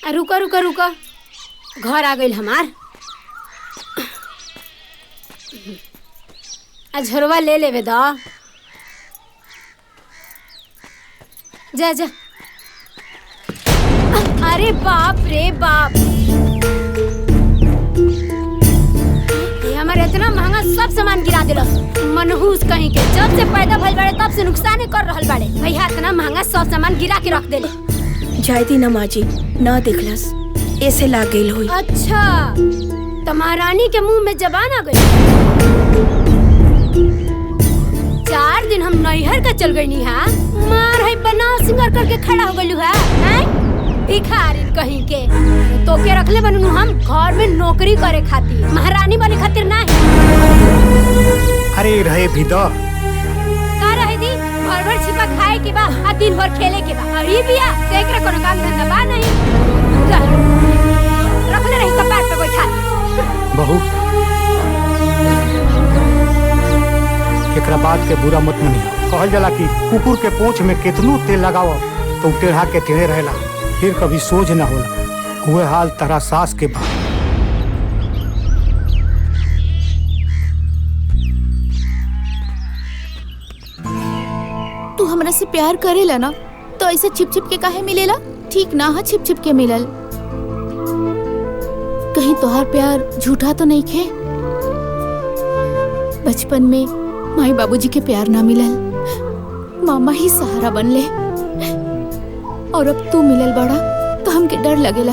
रुका रुका रुका, घर आ गई हमार। झोरवा ले लेवे दा। जा जा। अरे बाप रे बाप, ये हमारे इतना महंगा सब सामान गिरा दिलस। मनहूस कहीं के, जब से पैदा भइल बाड़े तब से नुकसान कर रहल बाड़े। भैया इतना महंगा सब सामान गिरा के रख देले। जायदी ना माँ जी, ना देखलस, ऐसे लाग गई हुई। अच्छा, तमारानी के मुंह में जबान आ गई। 4 दिन हम नैहर का चल गई हा, मार है बना सिंगार करके खड़ा हो गई है। भिखारिन कहीं के तो के रखले बनू हम घर में नौकरी करे खातिर, महारानी बने खातिर नहीं। अरे रहे भी दो का रहे दी, भर भर छिपा खाए के बा आ दिन भर खेले के बा। अरे बिया एकरा कोनो काम धंधा बा नहीं, रखले रही कपाट पे बैठा। बहू, एकरा बात के बुरा मत मनिया। कहल जाला कि कुकुर के पूंछ में कितनो तेल लगाओ तो टेढ़ा के टेढ़े रहेला, फिर कभी सोझ न होला। हुए हाल तारा सास के बा। तू हमरा से प्यार करेला ना, तो ऐसे छिप छिप के काहे मिलेला? ठीक ना है छिप छिप के मिलल। कहीं तोहार प्यार झूठा तो नहीं खे? बचपन में माई बाबूजी के प्यार ना मिलल, मामा ही सहारा बनले, और अब तू मिलल बड़ा तो हमके डर लगेला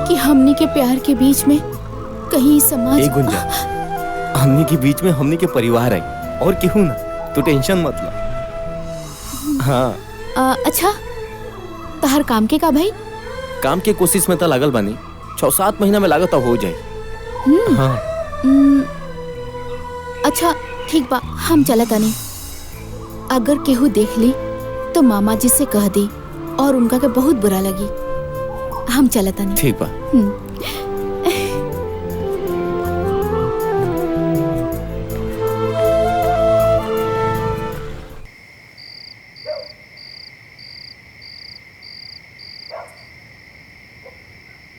कि हमनी के प्यार के बीच में कहीं समाज। गुंजा, हमनी के बीच में हमनी के परिवार है और केहू ना, तू टेंशन मत ला। हाँ अच्छा, तहार काम के का भाई? काम के कोशिश में तो लागल बानी, 6-7 महीना में लागत हो जाए। हाँ। अच्छा ठीक बा, हम चलत आनी। अगर केहू देख ली तो मामा जी से कह दी, और उनका के बहुत बुरा लगी। हम चलत आनी। ठीक बा।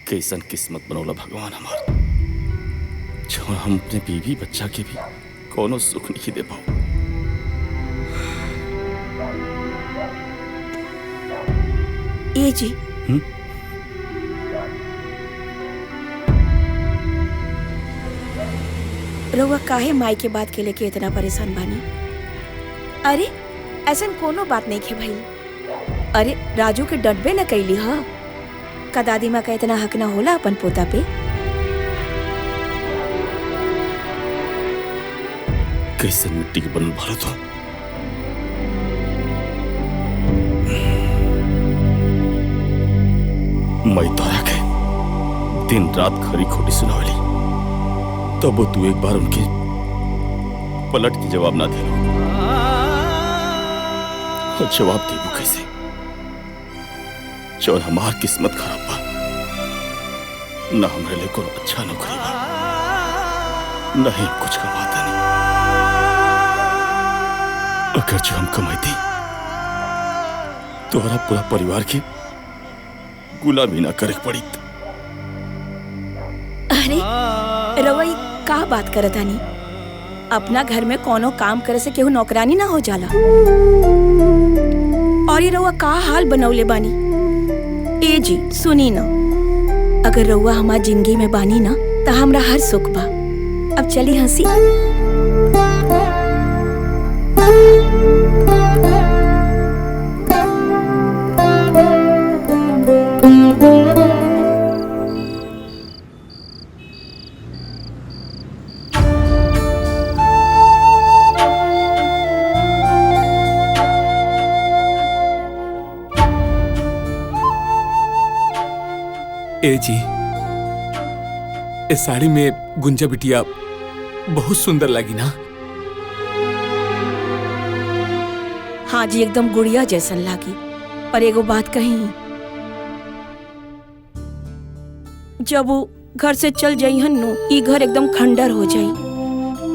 कैसन किस्मत बनौला भगवान हमार, जो हम अपने बीवी बच्चा के भी कोनो सुख नहीं दे पाओ। ए जी, रउआ काहे माई के बात के लेके इतना परेशान बानी? अरे ऐसन कोनो बात नहीं खे भाई। अरे राजू के डटबे न कैली ह, का दादी माँ का इतना हक ना होला अपन पोता पे? कैसे मिट्टी के बनल भारत हो। मैं तोरा के दिन रात खरी खोटी सुनावली, तब तू एक बार उनके पलट के जवाब ना दे। और जवाब देबू कैसे? जो हमार किस्मत खराब बा, ना हमरे लिए कोई अच्छा नौकरी बा, नहीं कुछ कमाता नहीं। अगर जो हम कमाती तो हमारा पूरा परिवार की गुलामी ना करे पड़ी। अरे रवई का बात करत आनी? अपना घर में कोनो काम करे से केहू नौकरानी ना हो जाला। और ये रउआ का हाल बनौले बानी? ए जी सुनी ना, अगर रउआ हमार जिंदगी में बानी ना तो हमरा हर सुख बा। अब चली हंसी। ए जी, इस साड़ी में गुंजा बिटिया बहुत सुंदर लगी ना? हाँ जी, एकदम गुड़िया जैसन लागी। पर एगो बात कही, जब वो घर से चल जाई हन नु, ई घर एकदम खंडर हो जाई।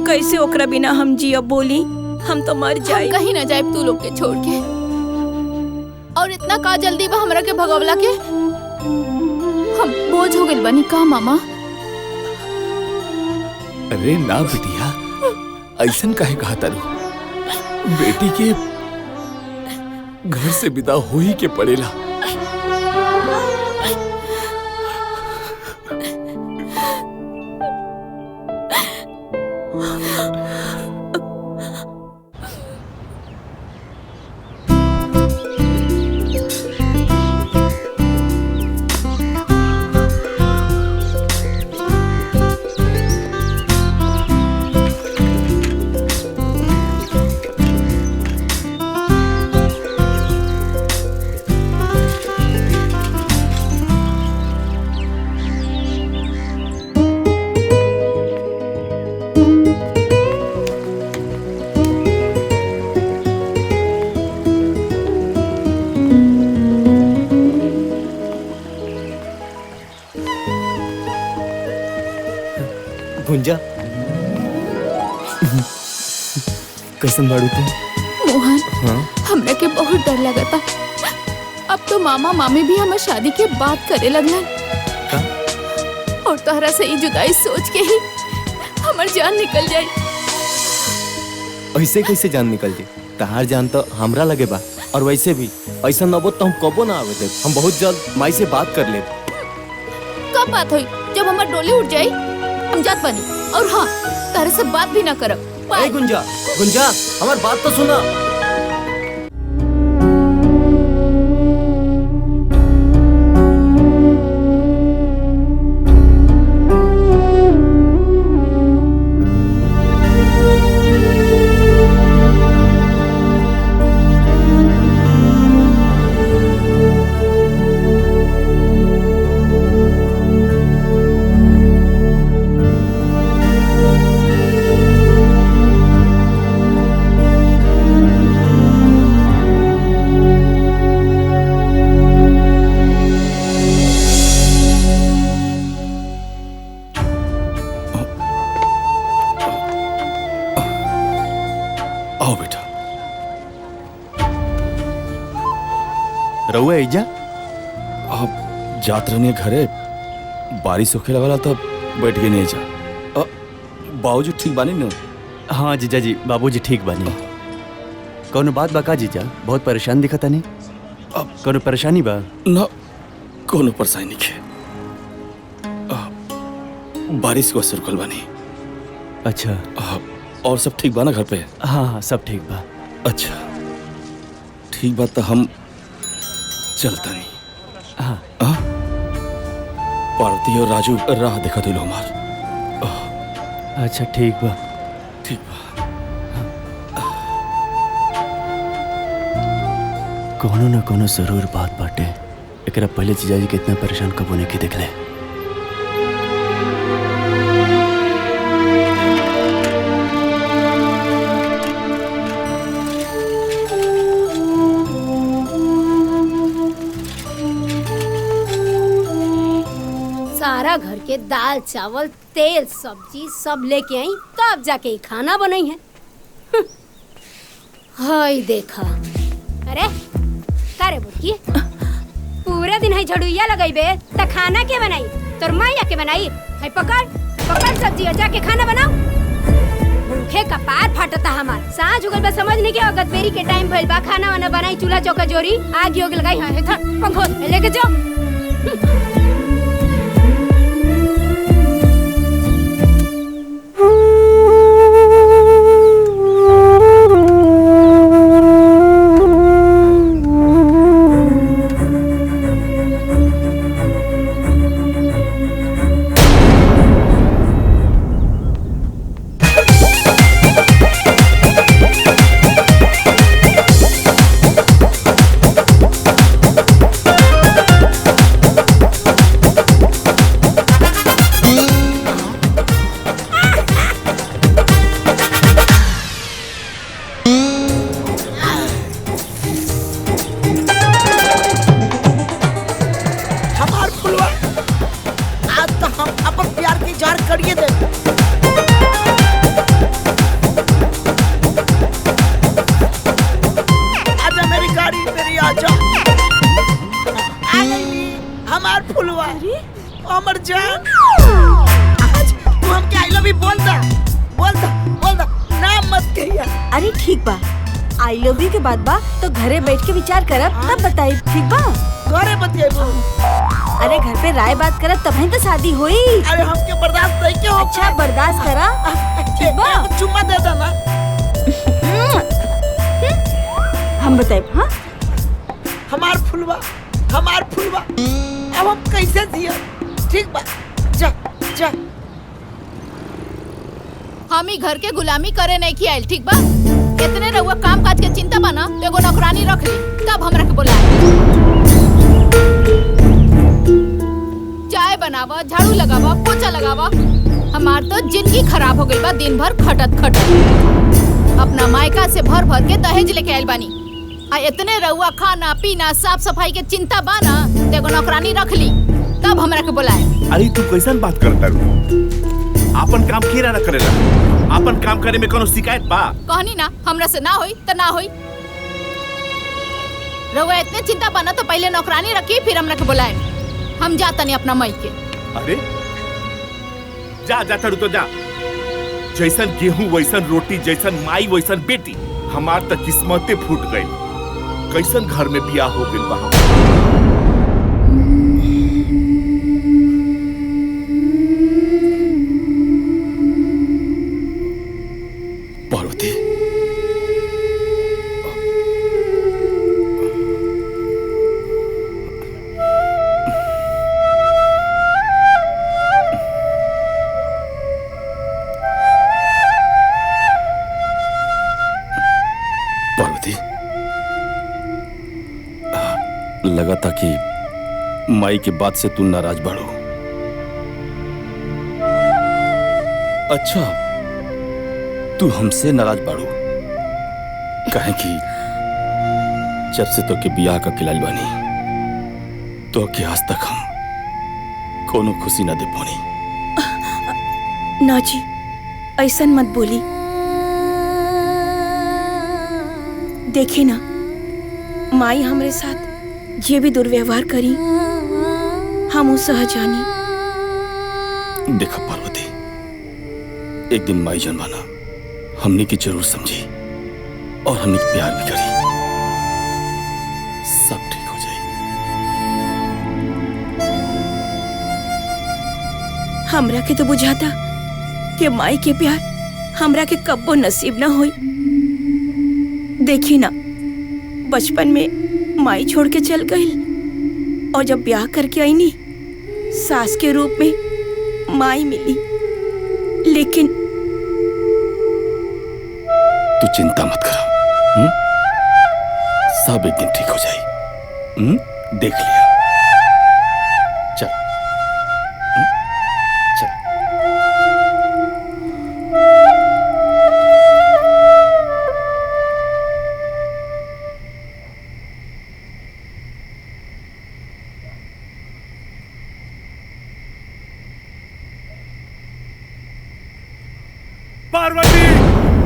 कैसे ओकरा बिना हम जी? अब बोली, हम तो मर जाए। कहीं ना जाए तू लोग के छोड़ के। और इतना का जल्दी बा हमरा के भगवला के? हम बोझ हो गइल बानी का मामा? अरे ना बिटिया, ऐसन काहे कहा तारू? बेटी के घर से विदा हो ही के पड़ेला। गुंजा, कैसन बाड़ू तुम? मोहन, हाँ? हमरा के बहुत डर लगता। अब तो मामा मामी भी हमार शादी के बात करे लगलन। का? और तोहरा से ई जुदाई सोच के ही हमार जान निकल जाई। ऐसे कैसे जान निकल जाए? तहार जान तो हमरा लगे बा। और वैसे भी ऐसा नौबत तो हम कबो ना आवे दे। हम बहुत जल्द माई से बात कर ले। कब बात हुई? जब हमार डोली उठ जाई हम जात बनी। और हाँ, तारे से बात भी ना करब। ए गुंजा, गुंजा, हमार बात तो सुना। आओ बेटा। रहुआ ऐजा? आप जात रहने घरे, बारिश होखे लगला तब बैठ गए नहीं जा। बाबूजी ठीक बानी न? हाँ जीजा जी, बाबूजी ठीक बानी। कौनो बात बा का जीजा? बहुत परेशान दिखता नहीं। अब कौनो परेशानी बा? ना, कोनो परेशानी नहीं है। बारिश को असर कल बानी। अच्छा। और सब ठीक बा ना घर पे? हाँ हाँ, सब ठीक बा। अच्छा, ठीक बात। तो हम चलता नहीं। हाँ। पार्वती और राजू राह देखा दिलो हमार। अच्छा ठीक बा। ठीक बा। कोनो न कोनो जरूर बात बाटे। एकरा पहले जीजा जी कितना परेशान कब होने की देख ले। सारा घर के दाल चावल तेल सब्जी सब लेके आई, तब जाके ही खाना बनाई है। हाय देखा। अरे का रे बुटकी, पूरे दिन है झड़ुइया लगाइबे त खाना के बनाई? तोर माया के बनाई है? पकड़ पकड़ सब्जी और जाके खाना बनाओ। भूखे का पार फाटता हमार। सांझ हो गइल बा, समझ नहीं के अगत बेरी के टाइम भइल बा। खाना वाना बनाई, चूल्हा चौका जोरी, आग योग लगाई है। पंखो लेके जाओ। हमार फुलवा अमर जान आज तू हमके आई लव यू बोल दा नाम मत कहिया। अरे ठीक बा, आई लव यू के बाद बा तो घरे बैठ के विचार करब तब बताई, ठीक बा? घरे बतिएबो। अरे घर पे राय बात करब तभी तो शादी हुई। अरे हमके बर्दाश्त नहीं क्यों? अच्छा बर्दाश्त करा, ठीक बा? चुम्मा दे देना। हम बताए। हाँ हमार फुलवा अब हम कैसे जिया? ठीक बा, जा जा। हम ही घर के गुलामी करे नहीं की आयल, ठीक बा? कितने रहुआ काम काज के चिंता बना तो एगो नौकरानी रख ली, तब हमरा के बुलाए। चाय बनावा, झाड़ू लगावा, पोछा लगावा। हमार तो जिंदगी खराब हो गई बा दिन भर खटत। अपना मायका से भर भर के दहेज लेके आयल बानी, आ इतने रहुआ खाना पीना साफ सफाई के चिंता बाना तो एगो नौकरानी रख ली, तब हमरा के बुलाए। अरे तू कैसन बात करता रू? आपन काम केरा ना करेला? आपन काम करे में कोनो शिकायत बा? कहनी ना हमरा से ना होई तो ना होई। रहुआ इतने चिंता बना तो पहले नौकरानी रखी फिर हमरा के बुलाए। हम जाता नहीं अपना मई के। अरे जा तड़ू तो जा। जैसन गेहूं वैसन रोटी, जैसन माई वैसन बेटी। हमार तक किस्मते फूट गई। कैसन घर में बियाह हो गइल बा। पार्वती लगा था कि माई के बात से तू नाराज बाड़ो। अच्छा तू हमसे नाराज बाड़ो काहे कि जब से तो के बियाह का खिलाड़ी बानी तो के आज तक हम कोनो खुशी ना दे पानी। ना जी ऐसा मत बोली। देखी ना माई हमरे साथ ये भी दुर्व्यवहार करी, हम उस सहजानी। देखा पार्वती, एक दिन माई जनवाना हमने की जरूर समझी और हमने प्यार भी करी। सब ठीक हो जाए। हमरा के तो बुझाता कि माई के प्यार हमरा के कब्बो नसीब ना होई। देखी ना बचपन में माई छोड़ के चल गई और जब ब्याह करके आई नी सास के रूप में माई मिली। लेकिन तू चिंता मत करो, सब एक दिन ठीक हो जाए। देख लिया। चल चल।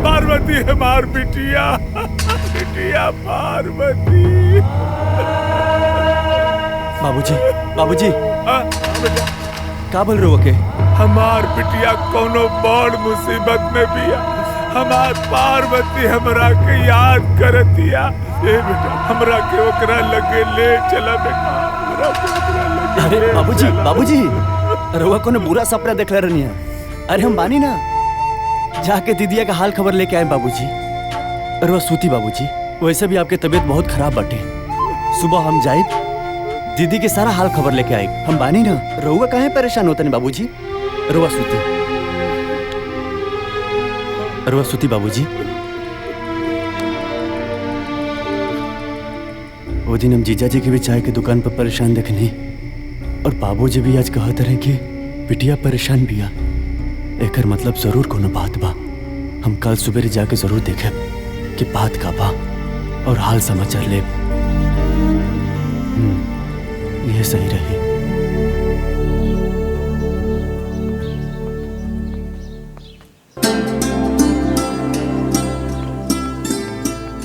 पार्वती हमार बिटिया पार्वती। बाबूजी का बोल रहे हो के? हमार बिटिया कोनो बड़ मुसीबत में बिया। हमार पार्वती हमरा के याद करतिया। ए बेटा हमरा के ओकरा लगे ले चला बेटा, हमरा के ओकरा लगे। अरे बाबूजी रउआ कोनो बुरा सपना देख ले रहनी है? अरे हम बानी ना, जाके दीदिया का हाल खबर लेके आए बाबूजी। रउआ सूती बाबूजी, वैसे भी आपके तबीयत बहुत खराब बाटे। सुबह हम जाए दीदी के सारा हाल खबर लेके आए। हम बानी ना, रउआ काहे परेशान होता नहीं बाबूजी? रउआ सूती बाबूजी। वो दिन हम जीजा जी के भी चाय की दुकान पर परेशान देखने और बाबूजी भी आज कहते रहे कि बिटिया परेशान बिया। एकर मतलब जरूर कोनो बात बा। हम कल सुबह जाके जरूर देखे कि बात का बा और हाल समाचार ले। यह सही रही।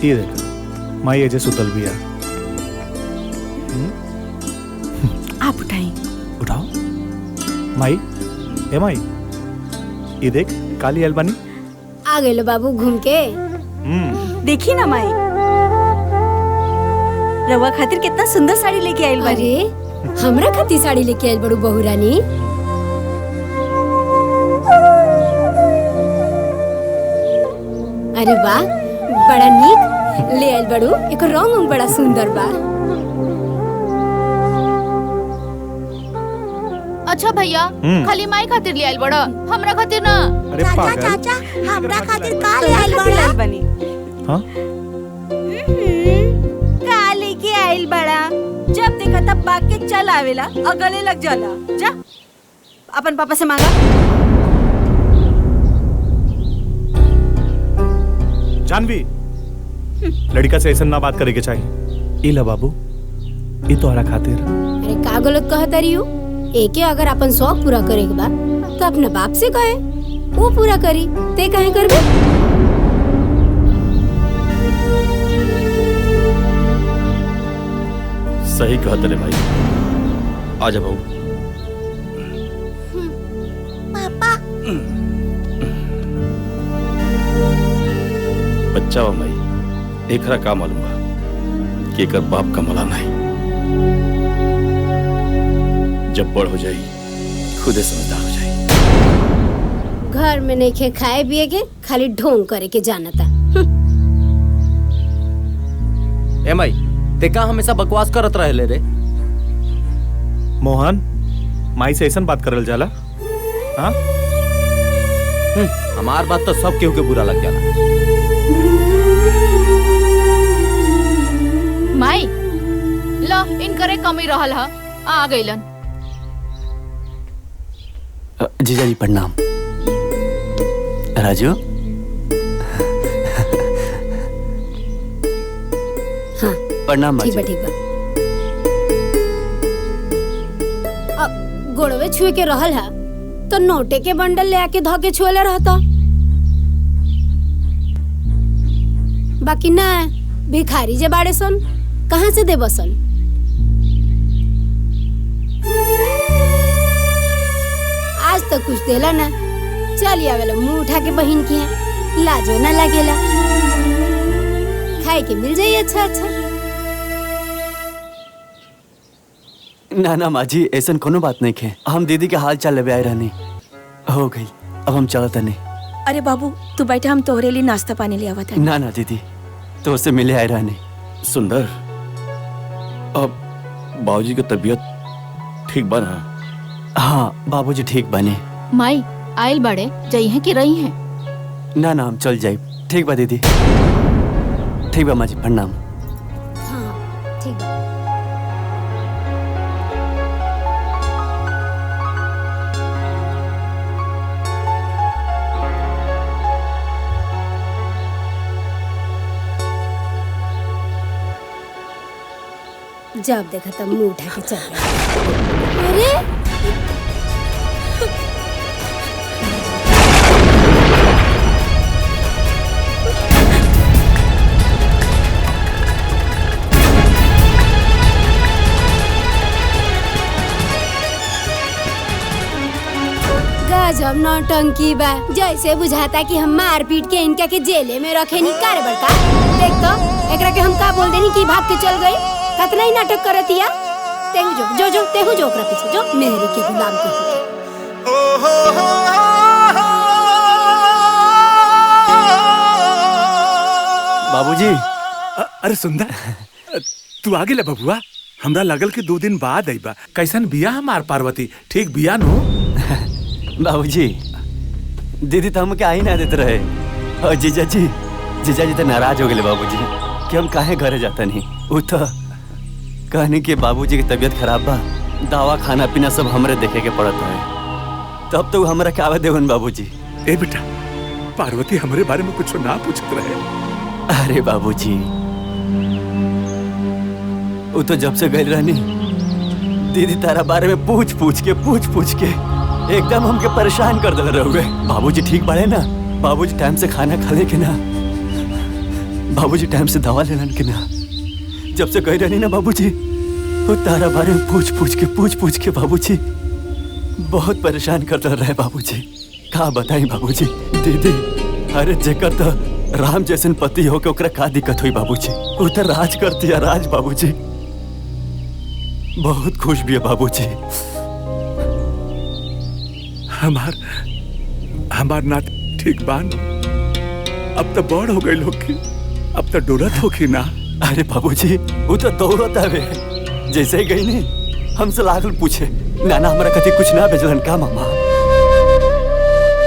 ये देखो माई एजे सुतल बिया। आप उठाई। उठाओ। माई, ए माई, ये देख काली अलबानी। आ गए लो बाबू घूम के। देखी ना माई, रवा खातिर कितना सुंदर साड़ी लेके आइल बानी। अरे हमरा खातिर साड़ी लेके आइल बड़ू बहू रानी। अरे वाह, बड़ा नीक ले आइल बड़ू। एको रंग बड़ा सुंदर बा। अच्छा भैया, खाली माई खातिर ले आइल बड़ा, हमरा खातिर ना। अरे पागल। चाचा हमरा खातिर का ले आइल बड़ा? बनी हाँ? का लेके आइल बड़ा? जब देखा तब भाग के चल आवेला और गले लग जाला। जा अपन पापा से मांगा। जानवी, लड़का से ऐसा ना बात करे के चाहिए। इला बाबू, ये तो हरा खातिर। अरे का गलत कहता रही हूँ? एके अगर अपन शौक पूरा करे के बा तो अपना बाप से कहे, वो पूरा करी। ते कहे करबे? सही कहते रे भाई। आजा बहू। पापा बच्चा वा माई, एकरा का मालूम बा कि एकर बाप का मला नहीं। जब बड़ हो जाई खुदे समझदार हो जाई। घर में नहीं खे खाए पिए के, खाली ढोंग करे के जानता। ए माई, ते का हमेशा बकवास करत रहे रे? मोहन, माई से ऐसा बात करल जाला? हाँ? हमार बात तो सब केहू के बुरा लग जाला। माई लो, इनकरे कमी रहल ह, आ गइलन। जीजा जी प्रणाम। राजू, हाँ प्रणाम ठीक बा बाजी। ठीक बा। अब गोड़वे छुए के रहल है तो नोटे के बंडल ले आके धो के छुएले रहता। बाकी ना, भिखारी जे बाड़े सन, कहाँ से दे बसन? आज तो कुछ देला ना। चल आवेला मुंह उठा के बहिन की है, लाजो ना लगेला। खाए के मिल जाई अच्छा अच्छा। ना ना माँ जी, ऐसा कोनो बात नहीं खे। हम दीदी के हाल चाल लेवे आए रहनी, हो गई। अब हम चलत नहीं। अरे बाबू तू बैठा, हम तोहरे लिए नाश्ता पानी ले आवत हनी। ना ना दीदी, तो उससे मिले आए रहनी। सुंदर, अब बाबूजी की तबीयत ठीक बा ना? हाँ बाबूजी ठीक बने। माई आइल बड़े, जई हैं कि रही हैं? ना ना हम चल जाए। ठीक बा दीदी। ठीक बा माँ जी, प्रणाम। हाँ ठीक बा। जब देखा तब मुंह उठा के चल गया। अरे गजब नौटंकी बा। जैसे बुझाता कि हम मार पीट के इनका के जेले में रखे नहीं कर बड़का। देख तो एकरा के हम का बोल देनी कि भाग के चल गई। कतना ही नाटक करतिया। तेहु जो जो जो तेहु जो ओकरा पीछे जो, मेहरी के गुलाम के। बाबूजी। अरे सुंदर, तू आ गेला बबुआ। हमरा लगल कि 2 दिन बाद आईबा। कैसन बिया हमार पार्वती? ठीक बिया नो? बाबूजी, दीदी तो हमके आ ही ना देते रहे। और जीजा जी तो नाराज हो गए बाबूजी कि हम काहे घरे जाता नहीं। वो तो कहने के बाबूजी की तबीयत खराब बा, दवा खाना पीना सब हमरे देखे के पड़त है। तब तो हमरा क्या आवे देवन बाबूजी। ए बेटा, पार्वती हमरे बारे में कुछ ना पूछत रहे। अरे बाबूजी, वो तो जब से गई रहनी, दीदी तारा बारे में पूछ पूछ के एकदम हमके परेशान कर दिल रहोगे। बाबूजी ठीक बाड़े ना? बाबूजी टाइम से खाना खा ले के ना? बाबूजी टाइम से दवा लेलन के ना? जब से गई रहनी ना बाबूजी, वो तारा बारे में पूछ पूछ के बाबूजी बहुत परेशान करता रहे बाबूजी। का बताई बाबूजी। दीदी अरे जेकर तो राम जैसन पति हो के ओकरा का दिक्कत हुई बाबूजी। वो तो राज करती है राज बाबूजी। बहुत खुश भी है बाबूजी। हमार नात ठीक बान। अब तो बड़ हो गई लोग की, अब तो डोलत होगी ना। अरे बाबूजी वो तो दौड़त आवे जैसे ही गई नहीं हमसे लागल पूछे नाना हमारा कथी कुछ ना भेजलन का मामा।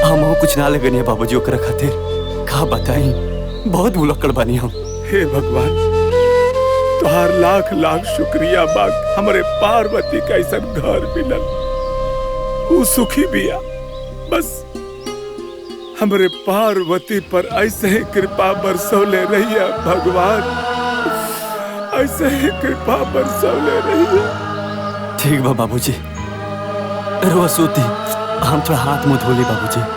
हम कुछ ना लगनी है बाबूजी ओकरा खातिर। का बताई बहुत भुलक्कड़ बानी हम। हे भगवान तुहार लाख लाख शुक्रिया बाग हमारे पार्वती का ऐसा घर मिलल। वो सुखी बिया। बस हमारे पार्वती पर ऐसे ही कृपा बरसौले रहिए भगवान, ऐसे ही कृपा बरसौले रहिए। ठीक बा बाबूजी। अरे सूती हम थोड़ा हाथ मुंह धोली बाबूजी।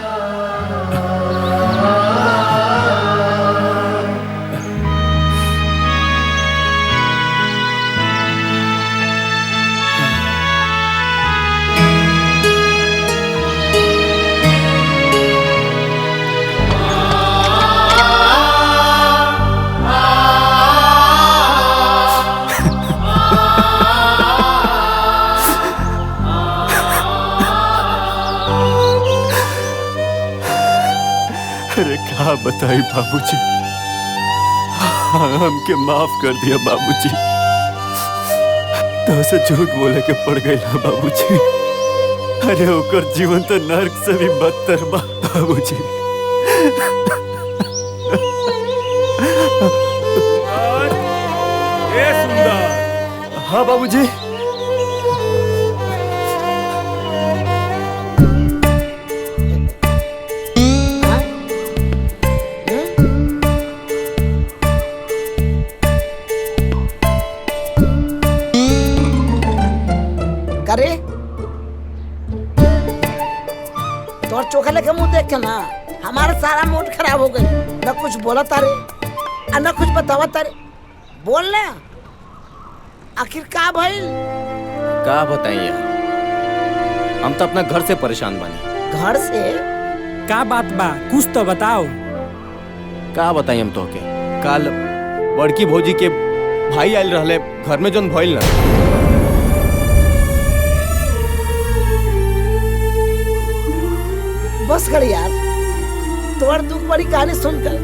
अरे क्या बताई बाबूजी। हमके माफ कर दिया बाबूजी। तो से झूठ बोले के पड़ गई ना बाबूजी। अरे ओकर जीवन तो नर्क से भी बदतर बा बाबूजी। ए सुंदर। हाँ बाबूजी। करे तोर चोखा लेके मुंह देख के ना हमारा सारा मूड खराब हो गई। न कुछ बोला तारे और न कुछ बतावा तारे। बोल ना आखिर का भइल। का बताइए हम तो अपना घर से परेशान बानी। घर से का बात बा कुछ तो बताओ। का बताई हम तो के काल बड़की भौजी के भाई आयल रहले घर में जोन भइल ना। बस कर यार तोर दुख बड़ी कहानी सुनकर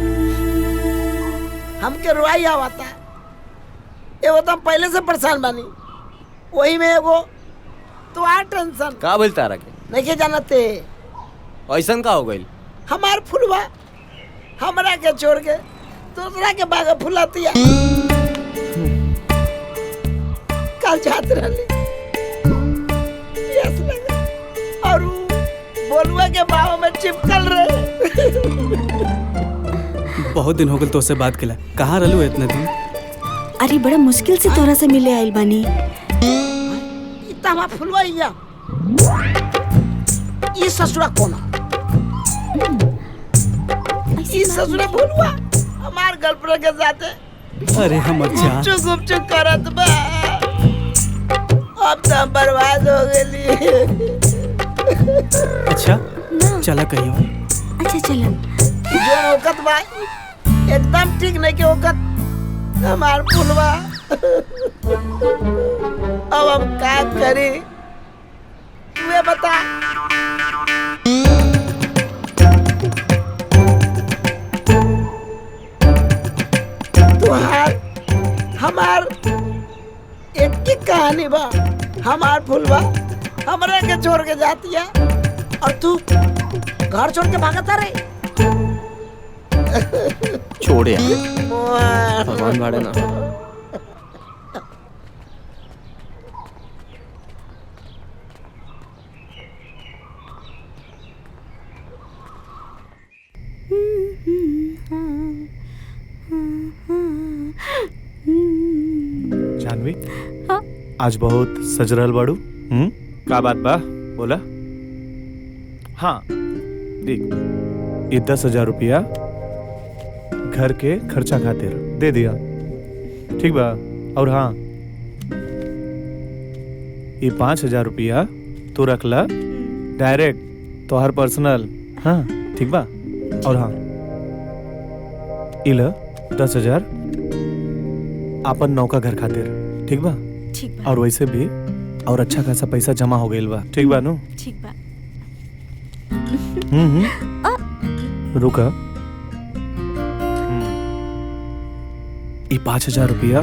हमके रोई आवता। एगो तो हम पहले से परेशान बानी वही में एगो तो आ टेंशन। का बोल तारा के नहीं के जानते ऐसा का हो गई। हमार फुलवा हमरा के छोड़ के दूसरा के बाग फुलातिया। कल जात रहली प्यास लगा और बोलुआ के बाहों में चिपकल रहे। बहुत दिन हो गए तो से बात केला। कहाँ रहलू इतना दिन। अरे बड़ा मुश्किल से तोरा से मिले आइल बानी। इतना हमार फुलवा इया ये ससुरा कोना ये ससुरा बोलुआ हमार गर्लफ्रेंड के साथे अरे हमर जान गुपचुप करत बा। अब तो बर्बाद हो गेली। अच्छा चला कहियो। अच्छा चलो। जो औकत बा एकदम ठीक नहीं के औकत हमार फुलवा। अब हम क्या करी तू बता। तुहार हमार एक की कहानी बा। हमार फुलवा हमरा के छोड़ के जाती है और तू घर छोड़ के भागता रहे। छोड़ यार भगवान बाड़े ना। जानवी आज बहुत सज रहल बाड़ू। का बात बा बोला। हाँ देख ये 10,000 रुपया घर के खर्चा खातिर दे दिया ठीक बा। और हाँ ये 5,000 रुपया तू रख ला डायरेक्ट तो हर पर्सनल। हाँ ठीक बा। और हाँ इला 10,000 आपन नौका घर खातिर। ठीक बा। ठीक बा। और वैसे भी और अच्छा खासा पैसा जमा हो गइल बा। ठीक बा नु? ठीक बा। रुका। ये 5,000 रुपया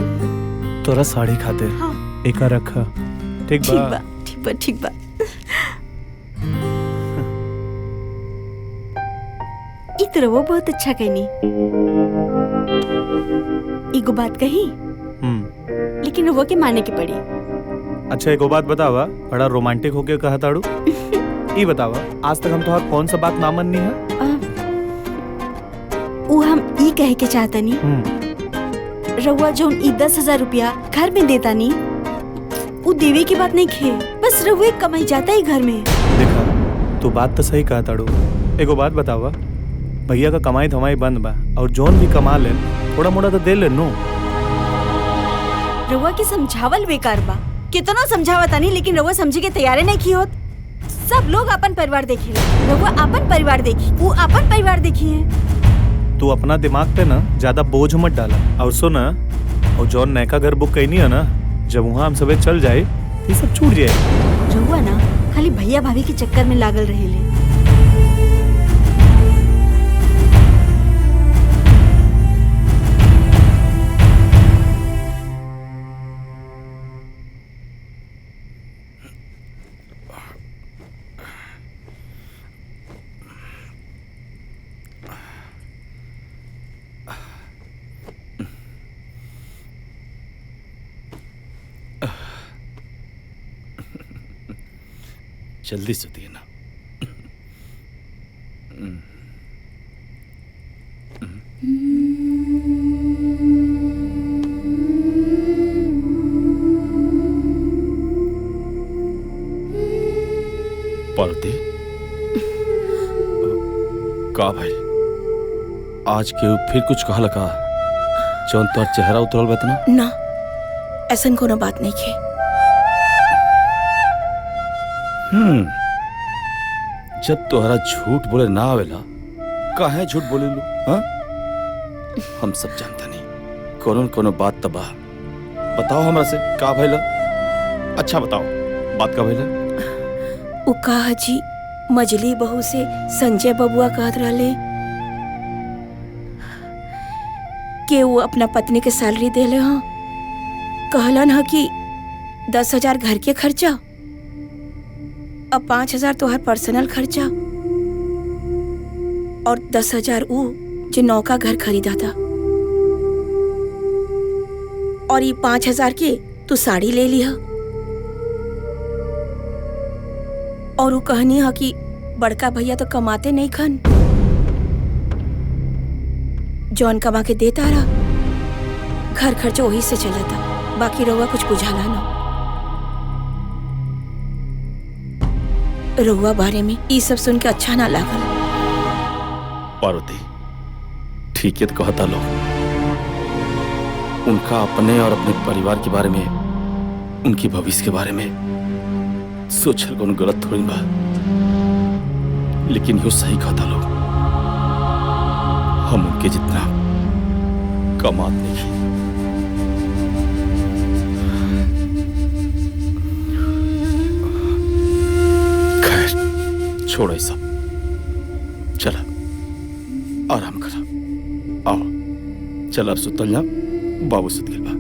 तोरा साड़ी खातिर। हाँ। एका रखा। ठीक ठीक बा। बा ठीक बा ठीक बा। ई तरह वो बहुत अच्छा कहनी। एगो बात कही लेकिन वो के माने के पड़ी। अच्छा एक बात बतावा, बड़ा रोमांटिक होके कहा ताड़ू। ये बतावा आज तक हम तोहार कौन सा बात ना मननी है? वो हम ई कहे के चाहता नी रउआ जो ई 10,000 रुपया घर में देता नी वो देवे की बात नहीं खे, बस रउए कमाई जाता ही घर में। देखा तू बात तो सही कहा ताड़ू। एगो बात बतावा, भैया का कमाई धमाई बंद बा और जोन भी कमा ले थोड़ा मोड़ा तो दे ले नो। रउआ की समझावल बेकार बा। कितना समझावता नहीं लेकिन रउआ समझे के तैयार नहीं की होत। सब लोग अपन परिवार देखी, रउआ अपन परिवार देखी, वो अपन परिवार देखी है। तू अपना दिमाग पे ना ज्यादा बोझ मत डाला। और सुना, और जौन नैका घर बुक कैनी है ना, जब वहाँ हम सबे चल जाए ये सब छूट जाए। रउआ ना खाली भैया भाभी के चक्कर में लागल रहेले। जल्दी सोती है ना। पार्वती का भाई आज के फिर कुछ कहा लगा जौन तोर चेहरा उतरल बतना ना ऐसन कोनो बात नहीं खे। जब तोहरा झूठ बोले ना आवेला काहे झूठ बोले लो? हाँ हम सब जानता नहीं कोनो कोनो बात तबाह। बताओ हमरा से का भइला? अच्छा बताओ बात का भइला? उ कहा जी मजली बहू से संजय बबुआ कहत रहले कि वो अपना पत्नी के सैलरी देले हाँ। कहलन ह कि 10,000 घर के खर्चा और 5,000 तो हर पर्सनल खर्चा और 10,000 वो जो नौका घर खरीदा था और ये 5,000 के तू साड़ी ले लिया। और वो कहनी है कि बड़का भैया तो कमाते नहीं खन, जॉन कमा के देता रहा, घर खर्चा वही से चला था, बाकी रहुआ कुछ बुझाला ना। रहुआ बारे में ये सब सुन के अच्छा ना लागल। पार्वती ठीक है तो कहता लो, उनका अपने और अपने परिवार के बारे में, उनकी भविष्य के बारे में सोचल कोनो गलत थोड़ी बा, लेकिन यो सही कहता लो, हम उनके जितना कमात नहीं। खैर छोड़ो सब, चला आराम करा। आओ चल अब सुतल जा, बाबू सुत गइल बा।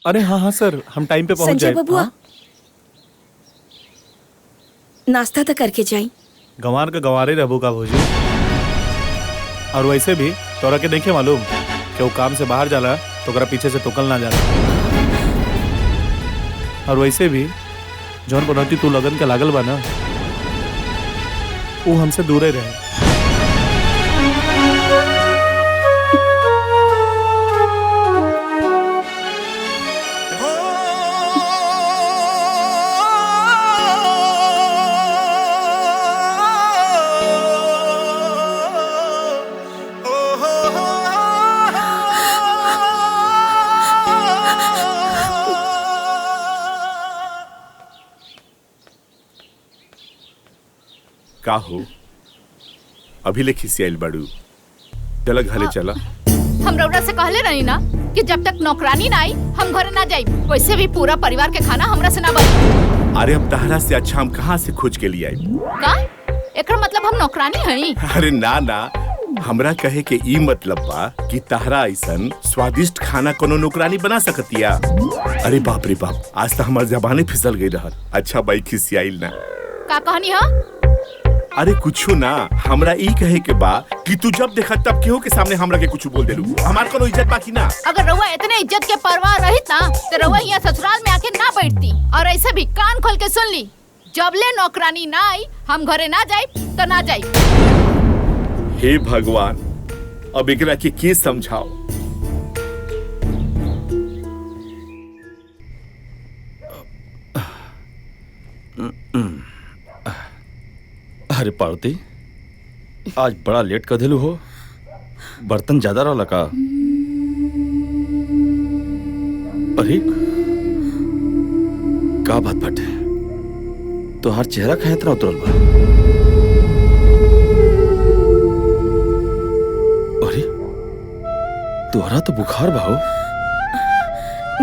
अरे हाँ हाँ सर, हम टाइम पे पहुंच संजय जाए। बबुआ नाश्ता तो करके जाई। गंवार का गंवारे रहबो का भोजी। और वैसे भी तोरा के देखे मालूम कि वो काम से बाहर जाला तो ओकरा पीछे से टोकल ना जाला। और वैसे भी जौन पनौती तू लगन के लागल बा ना, वो हमसे दूरे रहे। का हो अभी ले खिसियाइल बाड़ू, चला घरे चला। हम रउरा से कहले रही ना कि जब तक नौकरानी ना आई हम घरे ना जाई। वैसे भी पूरा परिवार के खाना हमरा से ना बनी। अरे हम तहरा से अच्छा हम कहाँ से खोज के लिए आई? का एकर मतलब हम नौकरानी हई? अरे ना ना, हमरा कहे के ई मतलब बा कि तहरा ऐसन स्वादिष्ट खाना कोनो नौकरानी बना सकतिया। अरे बाप रे बाप, आज तो हमार जबाने फिसल गई रहल। अच्छा बाई खिसियाइल ना। का कहनी हा? अरे कुछो ना, हमरा ई कहे के बा कि तू जब देखा तब केहू के सामने हमरा के कुछ बोल देलू। हमार कोनो इज्जत बाकी ना। अगर रउआ इतने इज्जत के परवाह रहित ना तो रउआ यहाँ ससुराल में आके ना बैठती। और ऐसे भी कान खोल के सुन ली, जब ले नौकरानी ना आई हम घरे ना जाई तो ना जाई। हे भगवान, अब एकरा के समझाओ। अरे पार्वती, आज बड़ा लेट कर दिलू हो। बर्तन ज्यादा रहला का? अरे का बात बाटे, तोहार चेहरा काहे इतना उतरल बा? अरे तोहरा तो बुखार बा हो।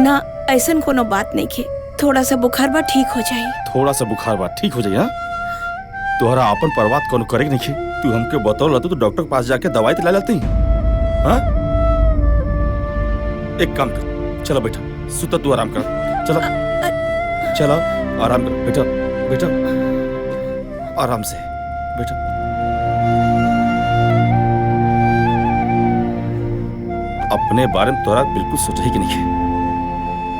ना ऐसन कोनो बात नहीं खे, थोड़ा सा बुखार बा ठीक हो जाई। थोड़ा सा बुखार बा ठीक हो जाई? हाँ, तोहरा अपन परवात कोनो करे के नहीं। तू हमके बतौल रहता तो डॉक्टर के पास जाके दवाई तो ला लेती। हाँ, एक काम कर, चलो बेटा सुता, तू आराम कर। चलो चलो आराम कर बेटा, बेटा आराम से बेटा। अपने बारे में तोरा बिल्कुल सोचा ही कि नहीं है,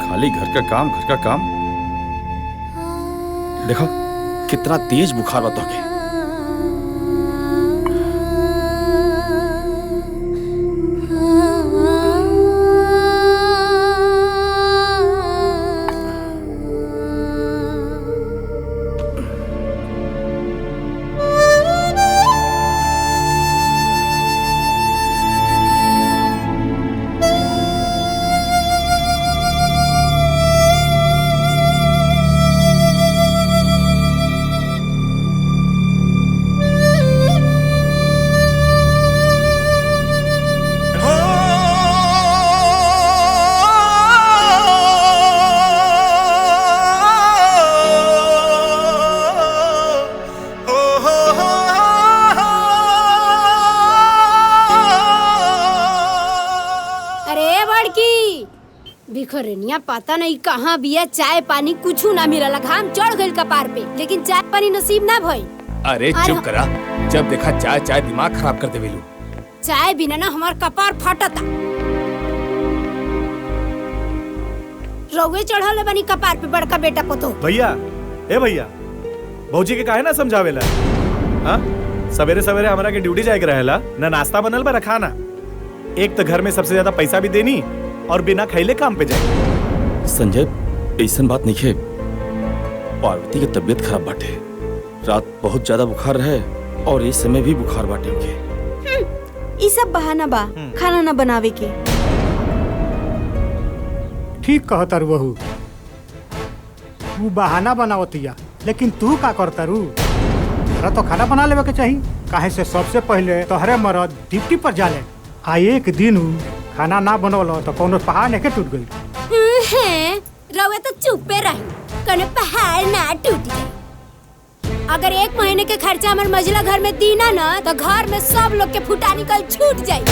खाली घर का काम घर का काम। देखो कितना तेज बुखार बा तोहके। भिखरनिया पता नहीं कहाँ बिया, चाय पानी कुछ ना मिलला। घाम चढ़ गइल कपार पे, लेकिन चाय पानी नसीब ना भइल। अरे चुप करा, जब देखा चाय चाय दिमाग खराब कर देवेलू। चाय बिना ना हमार कपार फटता। रउए चढ़ले बनी कपार पे बड़का बेटा को तो। भैया, ए भैया, भौजी के काहे ना समझावेला? हाँ, सवेरे सवेरे हमरा के ड्यूटी जाए के रहेला ना, नाश्ता बनल बा खाना। एक तो घर में सबसे ज्यादा पैसा भी देनी और बिना खैले काम पे जाए। संजय, ऐसन बात नहीं है। पार्वती की तबीयत खराब बाटे, रात बहुत ज्यादा बुखार रहे और इस समय भी बुखार बाटे के। ई सब बहाना बा खाना ना बनावे के। ठीक कहता रू बहू, तू बहाना बनावतिया, लेकिन तू का करता रू? तोरा तो खाना बना लेवे के चाहिए। काहे से सबसे पहले तोहरे मरद ड्यूटी पर जाले, आ एक दिन खाना ना बनवल तो कोनो पहाड़ नहीं के टूट गई। रउए तो चुपे रही, कोनो पहाड़ ना टूट गई। अगर 1 महीने के खर्चा हमारे मझला घर में दीना ना तो घर में सब लोग के फुटानी कल छूट जाई।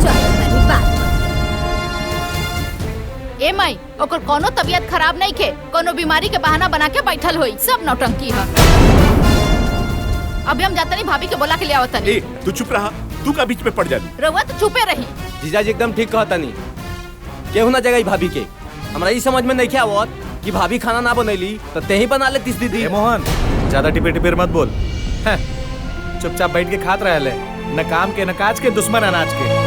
चलो बात। ए माई, ओकर कोनो तबीयत खराब नहीं के, कोनो बीमारी के बहाना बना के बैठल होई। सब नौटंकी है। अभी हम जाता नहीं, भाभी के बोला के ले आवता नहीं। तू चुप रहा, तू का बीच में पड़ जा। रउआ तो चुपे रही। जीजाजी एकदम ठीक कहता नहीं, केहू ना जगह भाभी के। हमरा ई समझ में नहीं क्या आवत कि भाभी खाना ना बनैली तो ते ही बना ले तीस दीदी। मोहन, ज्यादा टिपे टिपेर मत बोल। चुपचाप बैठ के खात रहे, न काम के न काज के, दुश्मन अनाज के।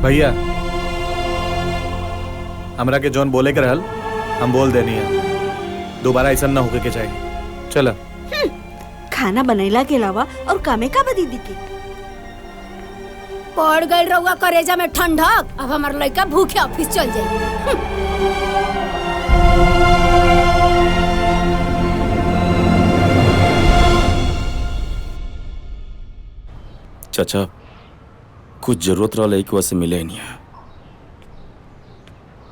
भैया, हमरा के जौन बोले के रहल हम बोल देनी है, दोबारा ऐसा ना होके के चाहिए। चलो। खाना बनैला के अलावा और कामे का बा दीदी के? पड़ गई रहुआ करेजा में ठंडक। अब हमार लड़का भूखे ऑफिस चल जाए। चाचा कुछ जरूरत रहा एक से मिले ही नहीं है।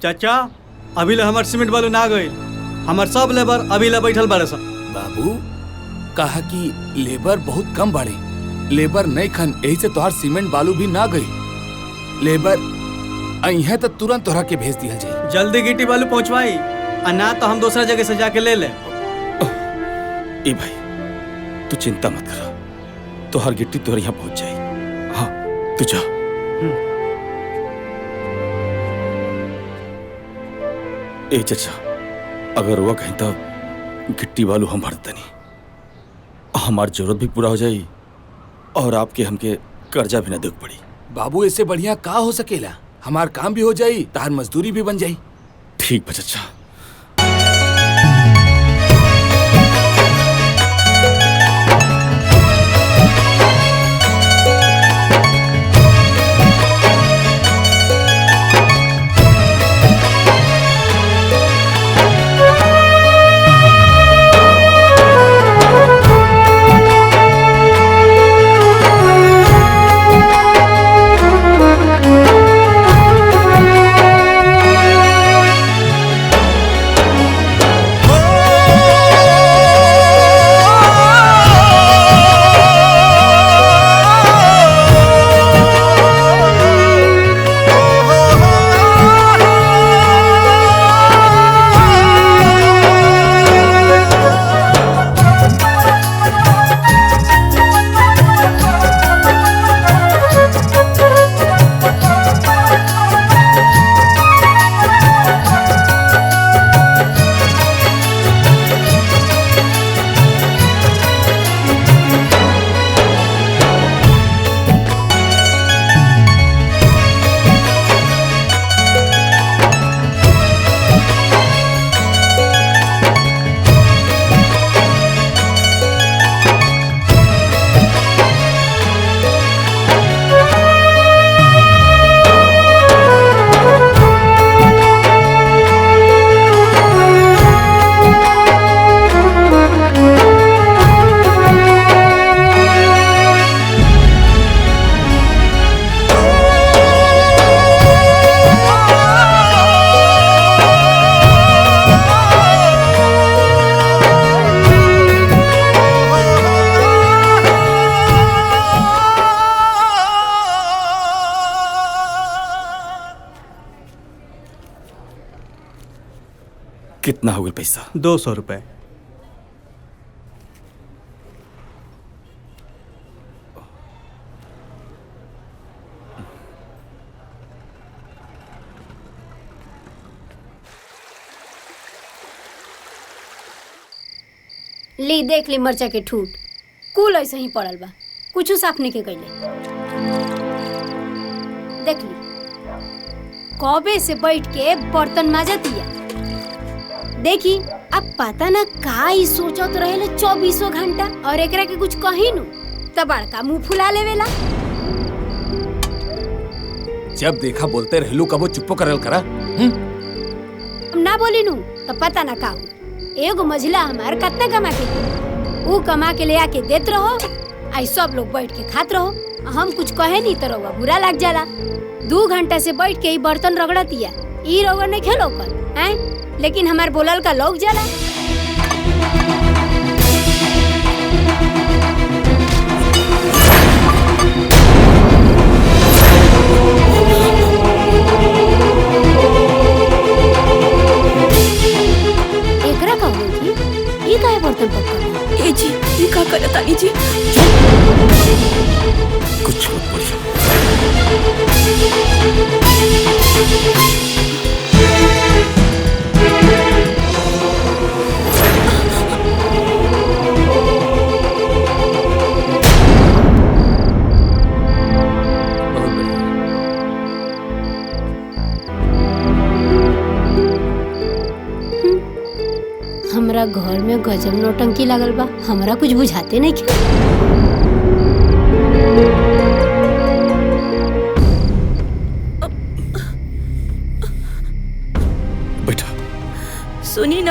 चाचा अभी ले हमार सीमेंट बालू ना गई, हमार सब लेबर अभी ले बैठल बारे सब। बाबू कहा कि लेबर बहुत कम बाड़े, लेबर नहीं खन, यही से तोहार सीमेंट बालू भी ना गई। लेबर अइहे तो तुरंत तोहरा के भेज दिया जाए। जल्दी गिट्टी बालू पहुंचवाई, और ना तो हम दूसरा जगह से जाके ले ले। ए भाई तू चिंता मत कर, तोहर गिट्टी तोहर यहाँ पहुंच जाए। हाँ तू जा। ए चाचा अगर वो कहीं तो गिट्टी बालू हम भरते नहीं, हमारी जरूरत भी पूरा हो जाए और आपके हमके कर्जा भी ना देख पड़ी। बाबू इससे बढ़िया का हो सकेला, हमार काम भी हो जाई, तार मजदूरी भी बन जाई। ठीक बा चाचा। कितना हो गया पैसा? 200 रुपए। ली देख ली मरचा के ठूट, कुल ऐसे ही पड़ल बा, कुछ साफ नहीं के कैले। देख ली कबे से बैठ के बर्तन माजतिया। देखी अब पता ना का ही सोचत रहेले 24 घंटा, और एकरा के कुछ कही नु त बड़का मुंह फुला लेवेला। जब देखा बोलते रहलू, कबो चुप्पो करल करा। ना बोली नु त पता ना का एगो मझिला हमार कितना कमा के ऊ कमा के ले आके देत रहो, आई सब लोग बैठ के खात रहो, हम कुछ कहे नहीं तो रहुआ बुरा लग जाला। 2 घंटा से बैठ के ही बर्तन रगड़तिया, ई रहुआ नहीं खेलो कर हैं, लेकिन हमार बोलल का लोग जाला। एकरा का हो जी, ई काहे बर्तन पकड़ ए जी, ई का करत आनी जी? कुछ मत बोलिए। हमरा घर में गजब नौटंकी लागल बा, हमरा कुछ बुझाते नहीं।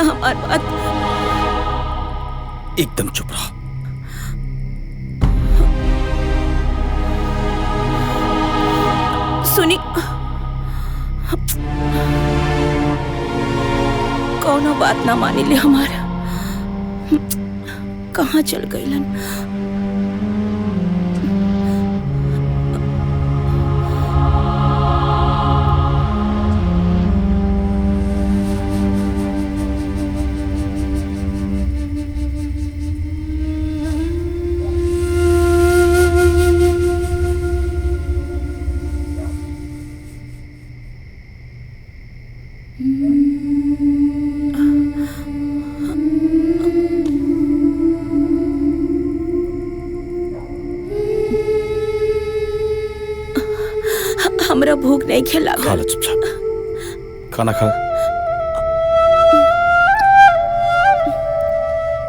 ना हमार बात। एकदम चुप रहो। सुनी, कौनो बात ना मानी ले हमारा। कहाँ चल गईलन? हमरा भूख नहीं खिला। खा लो चुपचाप, खाना खा।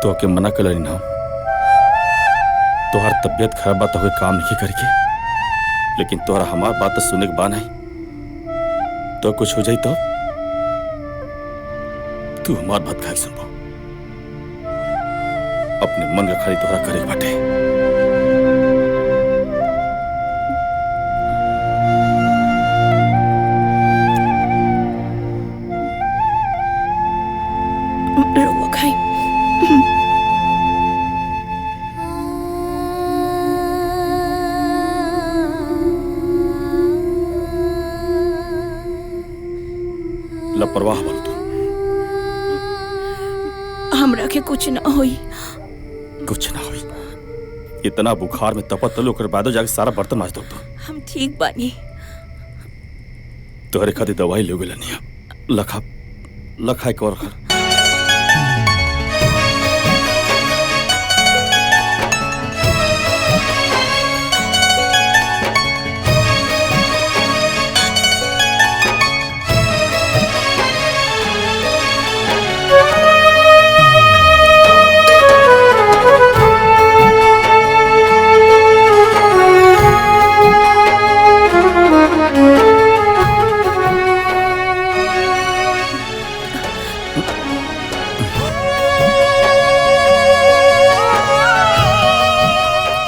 तो के मना कर ना, तोहर तबियत खराब बात हो काम नहीं करके, लेकिन तोहरा हमार बात तो सुने के बाद नहीं तो कुछ हो जाई तो तू हमार बात खाली सुनबो। अपने मन का खाली तोहरा करे बाटे। लापरवाह बन तू। हमरा के कुछ ना होई। कुछ ना होई। इतना बुखार में तपत तलो कर बाद जाके सारा बर्तन माज दो। हम ठीक बानी। तोहरे खातिर दवाई ले गेला नहीं, लखा लखा एक और खा।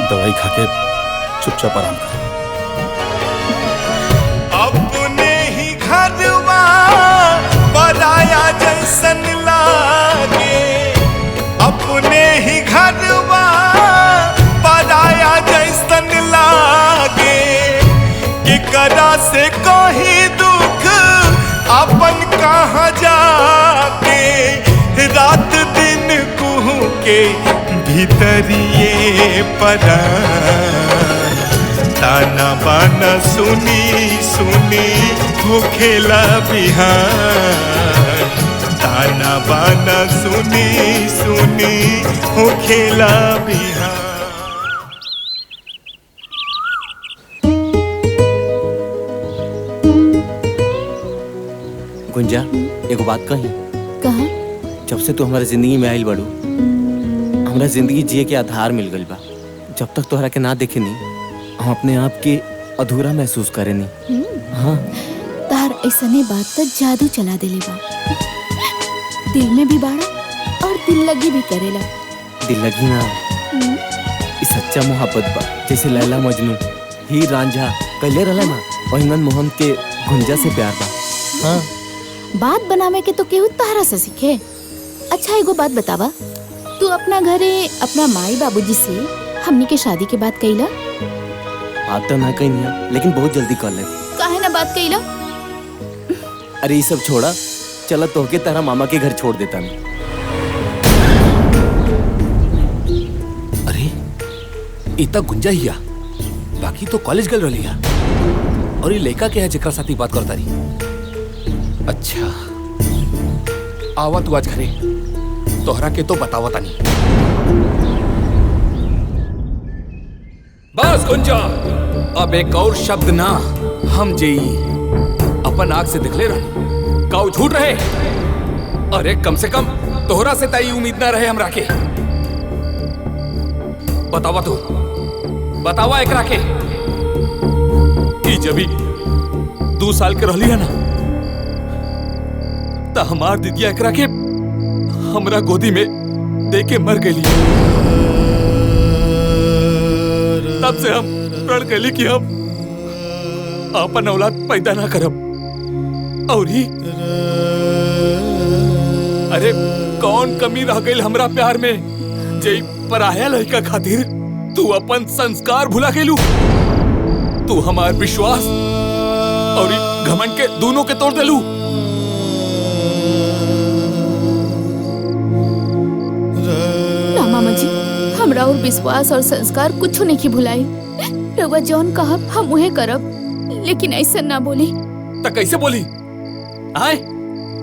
दवाई खा के चुपचाप आराम कर। अपने ही घरवा पराया जैसन लागे, अपने ही घरवा पराया जैसन लागे, केकरा से कोई दुख अपन कहाँ जाके, रात दिन कुहू के भीतरिए परान, ताना बाना सुनी सुनी होखेला बिहान, ताना बाना सुनी सुनी होखेला बिहान। गुंजा, एगो बात कही। कहा? जब से तू हमारे जिंदगी में आइल बड़ू, हमरा जिंदगी जिए के आधार मिल गइल बा। जब तक तोहरा के ना देखे नी, हम अपने आप के अधूरा महसूस करे नी। हाँ, तार ऐसने बात तो जादू चला देले बा। दिल में भी बाड़ा और दिल लगी भी करेला। दिल लगी ना, इस सच्चा मोहब्बत बा। जैसे लैला मजनू, हीर रांझा कैले रहला ना, ओहिंगन मोहन के गुंजा से प्यार बा। हाँ, बात बनावे के तो केहू तारा से सीखे। अच्छा एगो बात बतावा, तू अपना घरे अपना माई बाबूजी से हमनी के शादी के बात कइला? बात तो ना कहीं, लेकिन बहुत जल्दी कर ले। काहे ना बात कइला? अरे ये सब छोड़ा, चला तोहके तारा मामा के घर छोड़ देता नहीं। अरे इतना गुंजा हिया, बाकी तो कॉलेज गल रही है। और ये लड़का के है जेकरा साथी बात करता रही। अच्छा आवा तू आज घरे, तोहरा के तो बतावा तानी। बस गुंजा, अब एक और शब्द ना। हम जेई अपन आंख से दिखले रही, काऊ झूठ रहे। अरे कम से कम तोहरा से ताई उम्मीद ना रहे हमरा के। बतावा तू, बतावा एकरा के कि जब 2 साल के रहली है ना, तो हमार दीदिया एकरा के हमरा गोदी में दे के मर गई। तब से हम प्रण कैली कि हम अपन औलाद पैदा ना करब। और ही अरे कौन कमी रह गई हमरा प्यार में जे पराया लड़का खातिर तू अपन संस्कार भुला गेलू। तू हमार विश्वास और घमंड के दोनों के तोड़ देलू। ना मामा जी, हमरा और विश्वास और संस्कार कुछ नहीं की भुलाई। रउआ जौन कहब हम उहे करब, लेकिन ऐसा ना बोली। त कैसे बोली? आए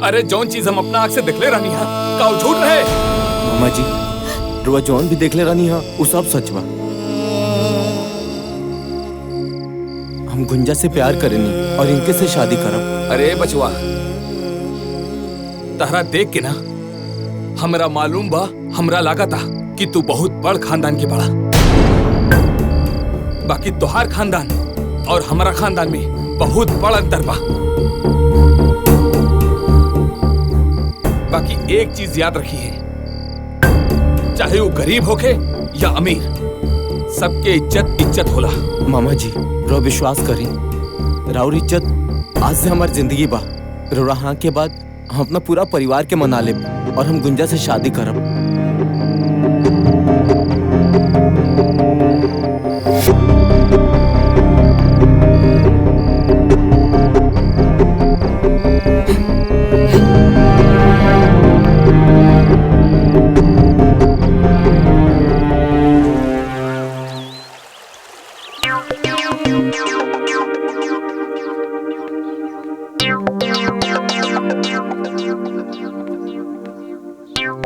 अरे जौन चीज हम अपना आँख से देखले रहनी है का वो झूठ रहे? मामा जी रुआ जौन भी देखले रहनी है वो सब सच बा। हम गुंजा से प्यार करेनी और इनके से शादी करब। अरे बचवा, तहरा देख के ना हमरा मालूम बा, हमरा लागता कि तू बहुत बड़ खानदान के बड़ा। बाकी तोहार खानदान और हमारा खानदान में बहुत बड़ा अंतर बा। बाकी एक चीज याद रखिए, चाहे वो गरीब होके या अमीर, सबके इज्जत इज्जत होला। मामा जी रो विश्वास करी, राउर इज्जत आज से हमारी जिंदगी बा। रोरा हाँ के बाद हम अपना पूरा परिवार के मना ले और हम गुंजा से शादी करब।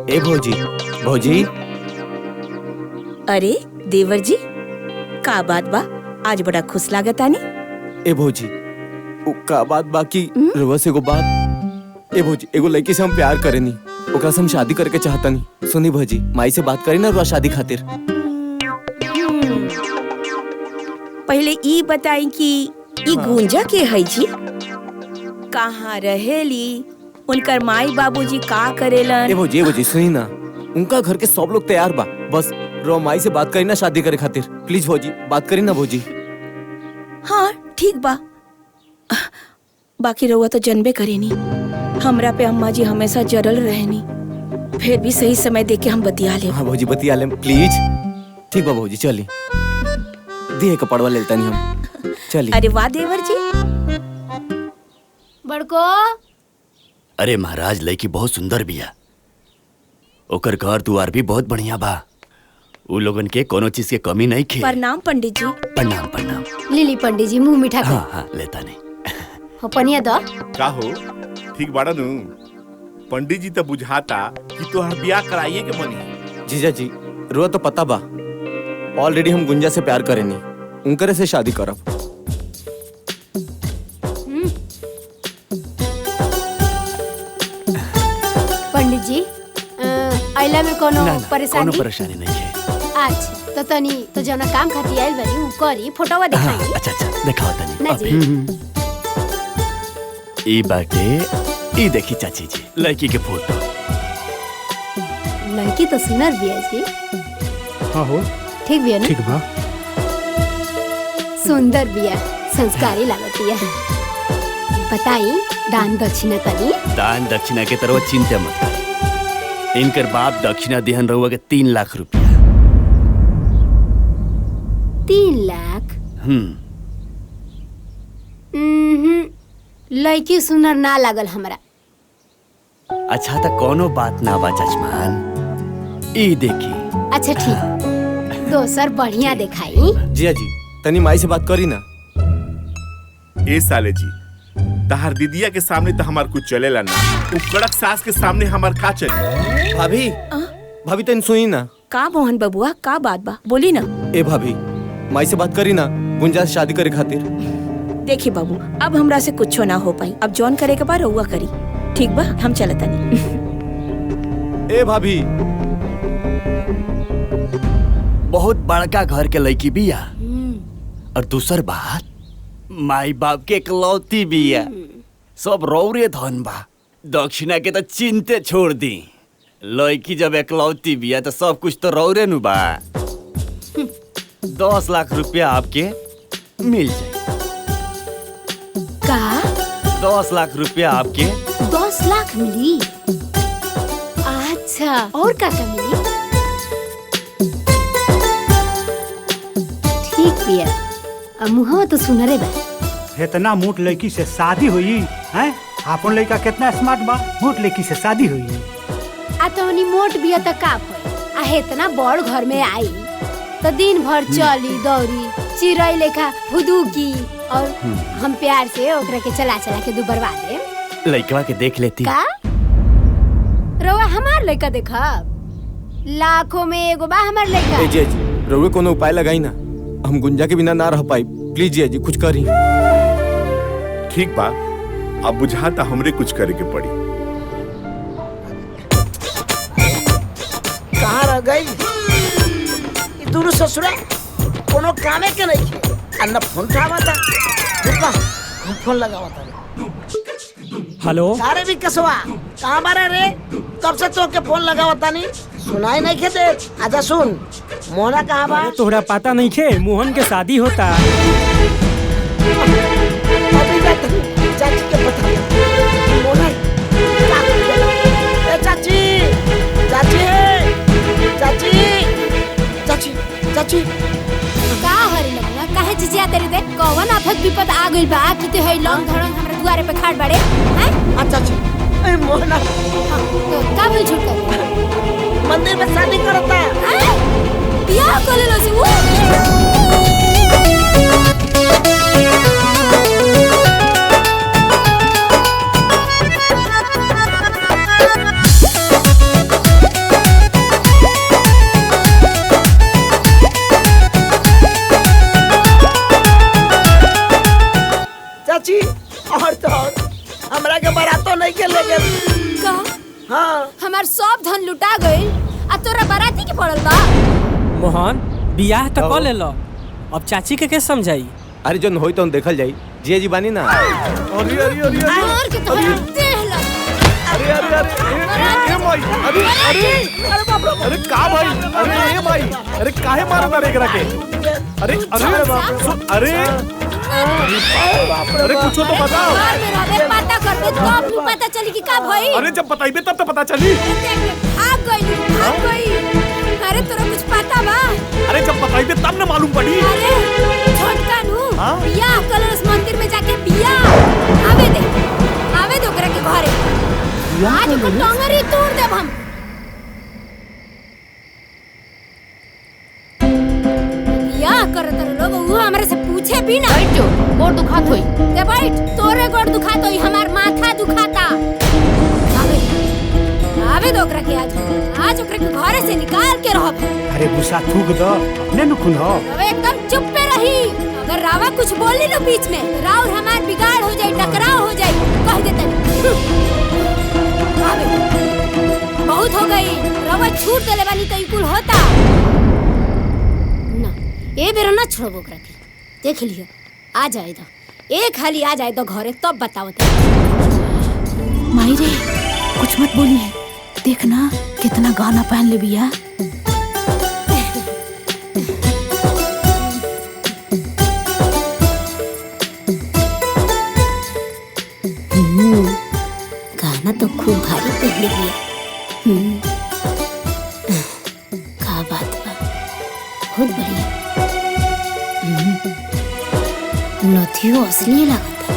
ए भौजी, भौजी। अरे देवर जी, का बात बा? आज बड़ा खुश लागतानी। ए भौजी का बात बाकी रुआ से एगो बात। ए भौजी एगो लड़की से हम प्यार करेनी, ओकरा से हम शादी करके चाहतनी। सुनी भौजी, माई से बात करी ना रुआ शादी खातिर। पहले ई बताई कि ई गुंजा के है जी? कहाँ रहेली? उनकर माई बाबूजी का करेलन? ए भौजी सुनी ना, उनका घर के सब लोग तैयार बा, बस रो माई से बात करी ना शादी करे खातिर। प्लीज भौजी बात करी ना भौजी। हाँ ठीक बा। बाकी रउआ तो जनबे करेनी, हमरा पे अम्मा जी हमेशा जरल रहनी। फिर भी सही समय देख के हम बतिया ले। हाँ भौजी बतिया ले प्लीज। ठीक बा भौजी, चली दिए कपड़वा लेता नहीं हम, चली। अरे वाह देवर जी। बड़को अरे महाराज, लड़की बहुत सुंदर बिया, ओकर घर दुआर भी बहुत बढ़िया बा। उ लोगन के कोनो चीज के कमी नहीं खे। प्रणाम पंडित जी। प्रणाम प्रणाम। लिली पंडित जी मुंह मीठा कर। हाँ हाँ लेता नहीं। हो पनिया दो। का हो ठीक बाड़ा नु? पंडित जी तो बुझाता कि तोहर ब्याह कराइए के मनी। जीजा जी रुआ तो पता बा, ऑलरेडी हम गुंजा से प्यार करेनी, उनकरे से शादी करब। पंडित जी आइला में कोनो परेशानी? कोनो परेशानी नहीं है। अच्छा तो तनी तो जौना काम खातिर आइल बानी उ करी, फोटोवा दिखाई। अच्छा अच्छा दिखाओ तनी। ना जी। ई बाटे, ई देखी चाची जी लड़की के फोटो। लड़की तो सुनर बिया जी। हाँ हो ठीक बिया ना? ठीक बा। सुंदर बिया, संस्कारी लागतिया। बताई दान दक्षिणा तनी। दान दक्षिणा के तरह चिंता मत करी। इनकर बाप दक्षिणा दिहन रहुआ के 3 लाख रुपया। 3 लाख? लड़की सुनर ना लागल हमरा। अच्छा तो कोनो बात ना बा जजमान, ई देखी। अच्छा ठीक, दोसर बढ़िया दिखाई। जिया जी तनी माई से बात करी ना। ए साले जी, तहार दीदिया के सामने तो हमार कुछ चलेला ना, उ कड़क सास के सामने हमार का चली? भाभी भाभी तनी सुनी ना। का मोहन बबुआ, का बात बा? बोली ना। ए भाभी माई से बात करी ना, गुंजा से शादी करे खातिर। देखी बाबू, अब हमरा से कुछ ना हो पाई। अब जॉन करे के बाद रउआ करी, ठीक बा? हम चलतनी। ए भाभी, बहुत बड़का घर के लड़की बिया, और दूसर बात माई बाप के इकलौती बिया। सब रौरे धन बा। दक्षिणा के तो चिंते छोड़ दी, लड़की जब एकलौती बिया तो सब कुछ तो रौरे नु बा। 10 लाख रुपया आपके मिल जाए। का 10 लाख रुपया आपके 10 लाख मिली? अच्छा, और का मिली? ठीक बिया। अब मुहवा तो सुनरे बा। इतना मोट लड़की से शादी हुई हैं? आपन लड़का कितना स्मार्ट बा, मोट लड़की से शादी हुई। आ तोनी मोट बिया त का भई? आ इतना बड़ घर में आई तो दिन भर चली दौड़ी चिड़ै लेखा फुदुकी और हम प्यार से ओकरा के चला के दू बर्बाद दे। लड़कवा के देख लेती का रउआ हमार लड़का देखा? लाखों में एगो बा हमार लड़का। ए जी रउए कोनो उपाय लगाई ना, हम गुंजा के बिना ना रह पाई। प्लीज जी कुछ करी। ठीक बा, अब बुझाता हमरे कुछ करे के पड़ी। कहाँ रह गई ई दोनों ससुरा? कोनो कामे के नहीं खे। अन्ना फोन उठावता, रुका हम फोन लगावता। हेलो अरे भी कसवा कहाँ बारे रे? कब से तो के फोन लगावता नहीं सुनाई नहीं खे दे। आजा सुन, मोहना कहाँ बा? तोहरा पता नहीं खे मोहन के शादी होता। अभी जाते चाची के बता। मोहना ए चाची चाची चाची चाची चाची का हरी लगला काहे चिचिया तेरे दे? कौन आफत विपद आ गइल बा कि ते है लंग धड़ंग हमरा दुआरे पे खाड़ बाड़े हैं? अच्छा चाची ए मोहना का बोल झूठ कर? मंदिर में शादी करता है बियाह कर लेलो से वो। चाची और तो हमरा के बारातो नहीं के ले गेल का? हाँ हमार सब धन लुटा गइल आ तोरा बाराती के पड़ल बा। मोहन बियाह तो कर लेलो, अब चाची के कैसे समझाई? अरे जन होई तो देखल जाई। जी जी बानी ना। अरे अरे अरे और के तोरा देह लग। अरे अरे अरे ए भाई, अरे अरे अरे बाप रे अरे का भाई? अरे ए भाई, अरे काहे मारना रे एकरा के? अरे अरे अरे अरे कुछ तो बताओ। घर में रहबे पता कर दे तो अपनी पता चली कि का भई। अरे जब बताइबे तब तो पता चली। भाग गई। अरे तोरा कुछ पता बा? अरे जब बताइबे तब न मालूम पड़ी। अरे छोटका नु हाँ? बियाह कलश मंदिर में जाके बियाह आवे दे ओकरा के घरे। आज को टंगरी तोड़ देब हम। बियाह करत लोग वो हमरे से पूछे भी ना। बैठ जो, गोड़ दुखात होई। ते बैठ, तोरे गोड़ दुखात होई, हमार माथा दुखाता। आवे दो ओकरा के आज ओकरा के घरे से निकाल के रहब। अरे गुस्सा थूक दो, अपने नु खुन हो। अब एकदम चुप पे रही। अगर रावा कुछ बोली ना बीच में, राव हमार बिगाड़ हो जाए, टकराव हो जाए, कह देते। बहुत हो गई, रावा छूट देले बानी तो इकुल होता ना। ए बेरा ना छोड़ो ओकरा के, देख लियो आ जाए तो एक हाली आ जाए तो घरे तब बताओ। माई रे कुछ मत बोलिए, देखना कितना गाना पहन ले बिया। गाना तो खूब भारी पहन लिया। का बात बा, बहुत बढ़िया। नथियो असली लगता।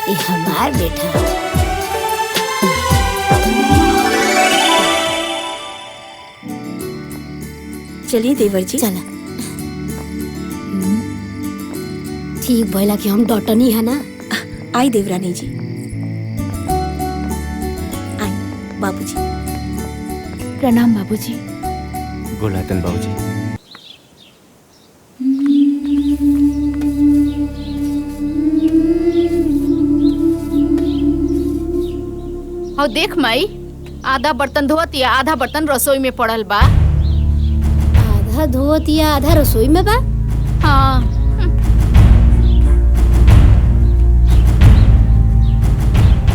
ये हमार बेटा। चलिए देवर जी। चला ठीक भइला कि हम डटनी है ना। आई देवरानी जी, आई बाबूजी। प्रणाम बाबूजी। गोलातन बाबूजी। और देख माई, आधा बर्तन धोत या आधा बर्तन रसोई में पड़ल बा। आधा धोत या आधा रसोई में बा? हाँ।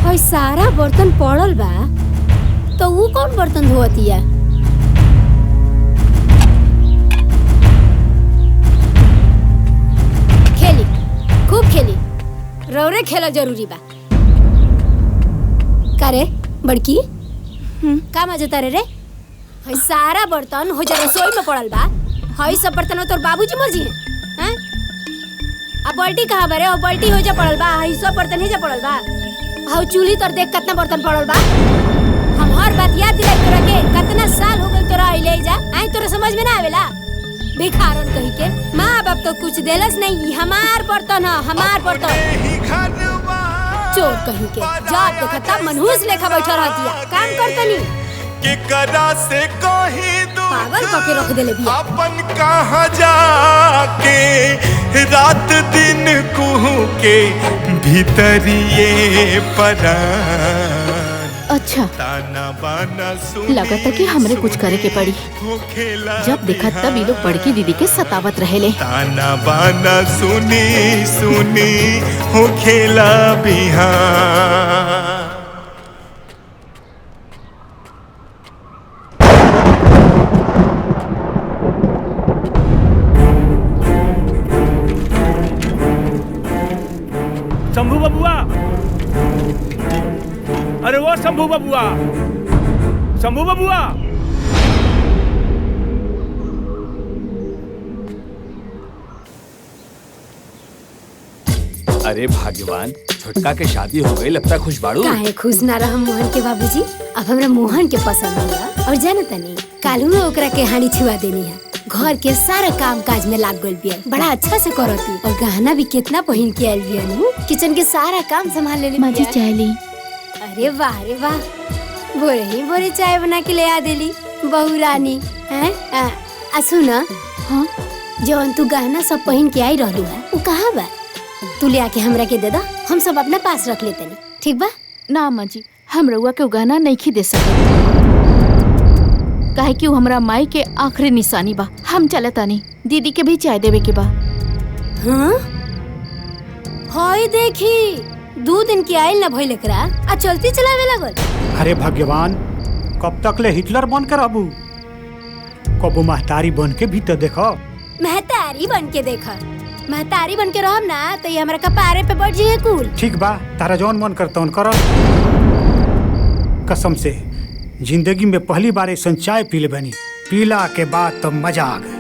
भाई सारा बर्तन पड़ल बा तो वो कौन बर्तन धोतिया? खेली खूब खेली, रौरे खेला जरूरी बा। का रे बड़की का मजा तारे रे? हई सारा बर्तन हो जा रसोई में पड़ल बा। हई सब बर्तन तोर बाबूजी मर्जी है? अब बाल्टी कहाँ बा रे? और बाल्टी हो जा पड़ल बा। हई सब बर्तन ही जा पड़ल बा। हाउ चूल्ही तोर देख कितना बर्तन पड़ल बा। हम हर बात याद दिलाई तोरा के। कितना साल हो गइल तोरा आइले जा, आई तोरा समझ में ना आवेला? भिखारन कही के माँ बाप तो कुछ देलस नहीं। हमार बर्तन है, हमार बर्तन। चोर कही के जब देखा तब मनहूस लेखा बैठा रहतिया, काम करतनी के करा से कहीं दूर पागल करके रख देले बिया। अपन कहाँ जाके रात दिन कुहू के भीतरिए परान। अच्छा ताना बाना सुनी लगा था कि हमरे कुछ करे के पड़ी। जब देखा तब ये लोग बड़की दीदी के सतावत रहेले। ताना बाना सुनी सुनी हो खेला बिहान। शंभू बबुआ, अरे वो शंभू बबुआ, शंभू बबुआ। अरे भाग्यवान, छोटका के शादी हो गई, लगता खुश बाड़ू। काहे खुश ना रह मोहन के बाबूजी। अब हमरा मोहन के पसंद है और जानता नहीं कालू में ओकरा के हानि छुआ देनी है। घर के सारा काम काज में लाग गइल बिया, बड़ा अच्छा से करती और गहना भी कितना पहन के आइल बिया नु। किचन के सारा काम संभाल लेली। माजी चाय ली। अरे वाह रे वाह, बोरे ही बोरे चाय बना के ले आ देली बहू रानी हैं। सुना, हाँ जवन तू गहना सब पहन के आई रहलू है वो कहाँ बा? तू ले आके हमरा के दे दा, हम सब अपने पास रख लेते नहीं, ठीक बा? ना अम्मा जी, हम रउआ के गहना नहीं दे सकते। काहे कि हमरा माई के आखिरी निशानी बा। हम चलता नहीं, दीदी के भी चाय देवे के बा। हाँ हाय देखी 2 दिन की आइल न भइल एकरा आ चलती चलावे लागल। अरे भगवान, कब तक ले हिटलर बन के रहबू? कबो महतारी बन के भी तो देखो। महतारी बन के देखा, महतारी बन के रहब ना तो ये हमरा कपारे पे बैठ जाए कुल। ठीक बा, तारा जौन मन करता उन करो। कसम से जिंदगी में पहली बार ऐसा चाय पी ले बनी, पीला के बाद तो मजा आ गई।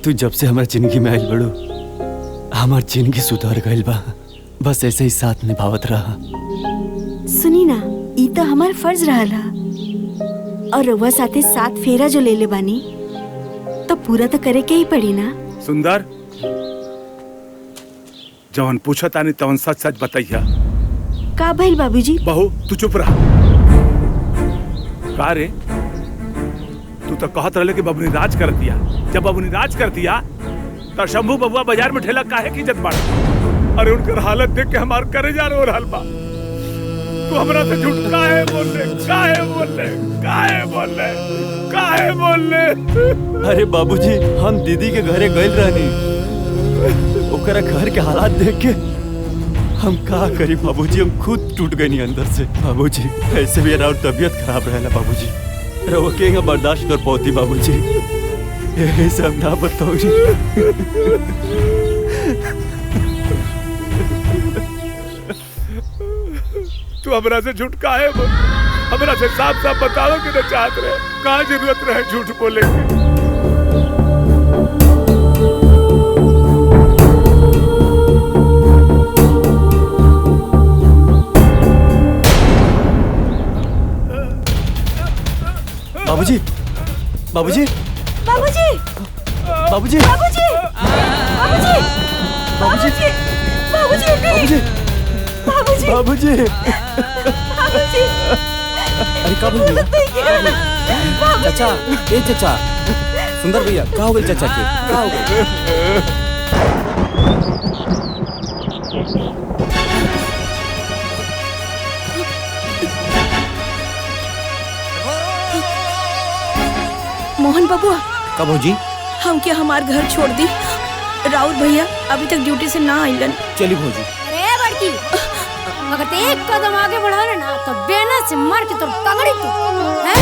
तू जब से हमारे जिंदगी में आइल बड़ू, हमार जिंदगी सुधार गइल बा। बस ऐसे ही साथ निभावत रहा। सुनी ना, ई तो हमार फर्ज रहला और रउआ साथे 7 फेरा जो ले ले बानी तो पूरा तो करे के ही पड़ी ना। सुंदर, जवन पूछा तानी तवन सच सच बताइया। का भइल बाबूजी? बहू तू चुप रहा। का रे, तू तो कहत रहले कि बबुनी राज कर दिया। जब बबुनी राज कर दिया तो शंभू बबुआ बाजार में ठेला काहे की इज्जत बाड़? अरे उनकर हालत देख के हमार करे जा रहल बा। तू हमरा से झूठ काहे बोले? काहे बोले? काहे बोले? काहे बोले? अरे बाबूजी, हम दीदी के घरे गइल रहनी, ओकरा घर के हालात देख के हम का करी बाबूजी, हम खुद टूट गए अंदर से। बाबूजी ऐसे भी और तबीयत खराब रहेला बाबूजी, रहो के बर्दाश्त कर पाती बाबूजी, यही सब ना बताओ। तू हमरा से झूठ काहे बोल? हमरा से साफ साफ बताओ कि न चाहत रहे, कहाँ जरूरत रहे झूठ बोले की? बाबूजी, बाबूजी, बाबूजी, बाबूजी, बाबूजी, बाबूजी, बाबूजी, बाबूजी, बाबूजी, बाबूजी, बाबूजी। अरे का बोल चाचा? ए चाचा, सुंदर भैया, का हो गई चाचा के? का हो गई? मोहन बबुआ कब हो जी? हम क्या हमार घर छोड़ दी? राउत भैया अभी तक ड्यूटी से ना आइलन। चली भौजी। अरे बड़की, अगर ते एक कदम आगे बढ़ा ना तो बेना से मार के तो तगड़ी तू हैं?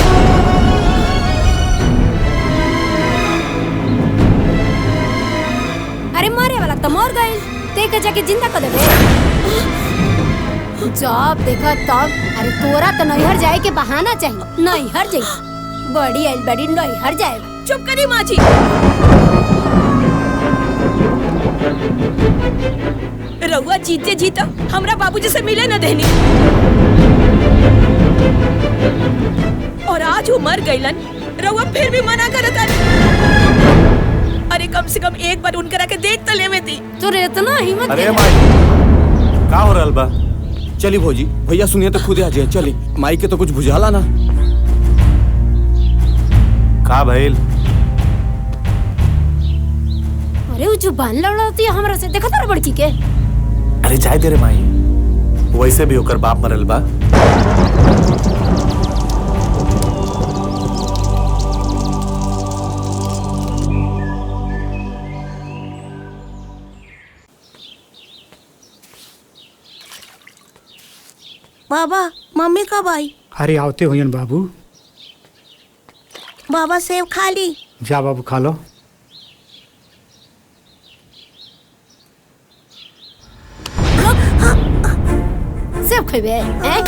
अरे मारे वाला तो मर गए, ते के जाके जिंदा कर देबे। जब देखा तब अरे तोरा तो नैहर जाए के बहाना चाहिए। नैहर जाई बड़ी आइल बड़ी नैहर जाए। चुप करी माँ जी। रउआ जीते जीता हमरा बाबूजी से मिले न देनी और आज वो मर गईलन, रउआ फिर भी मना करत है। अरे कम से कम एक बार उनकरा के देख तो लेवे थी। तो इतना हिम्मत। अरे माई का हो रहल बा? चली भौजी, भैया सुनिए तो खुद आ जाए। चली माई के तो कुछ बुझाला ना। का भइल? अरे वो जो बान लड़ा होती है हमरा से, देखा तारा बड़की के? अरे जाए दे रे माई, वैसे भी होकर बाप मरल बा। बाबा मम्मी कब आई? अरे आवते हुए बाबू। बाबा सेब खा ली। जा बाबू खा लो। सेब खेबे हैं?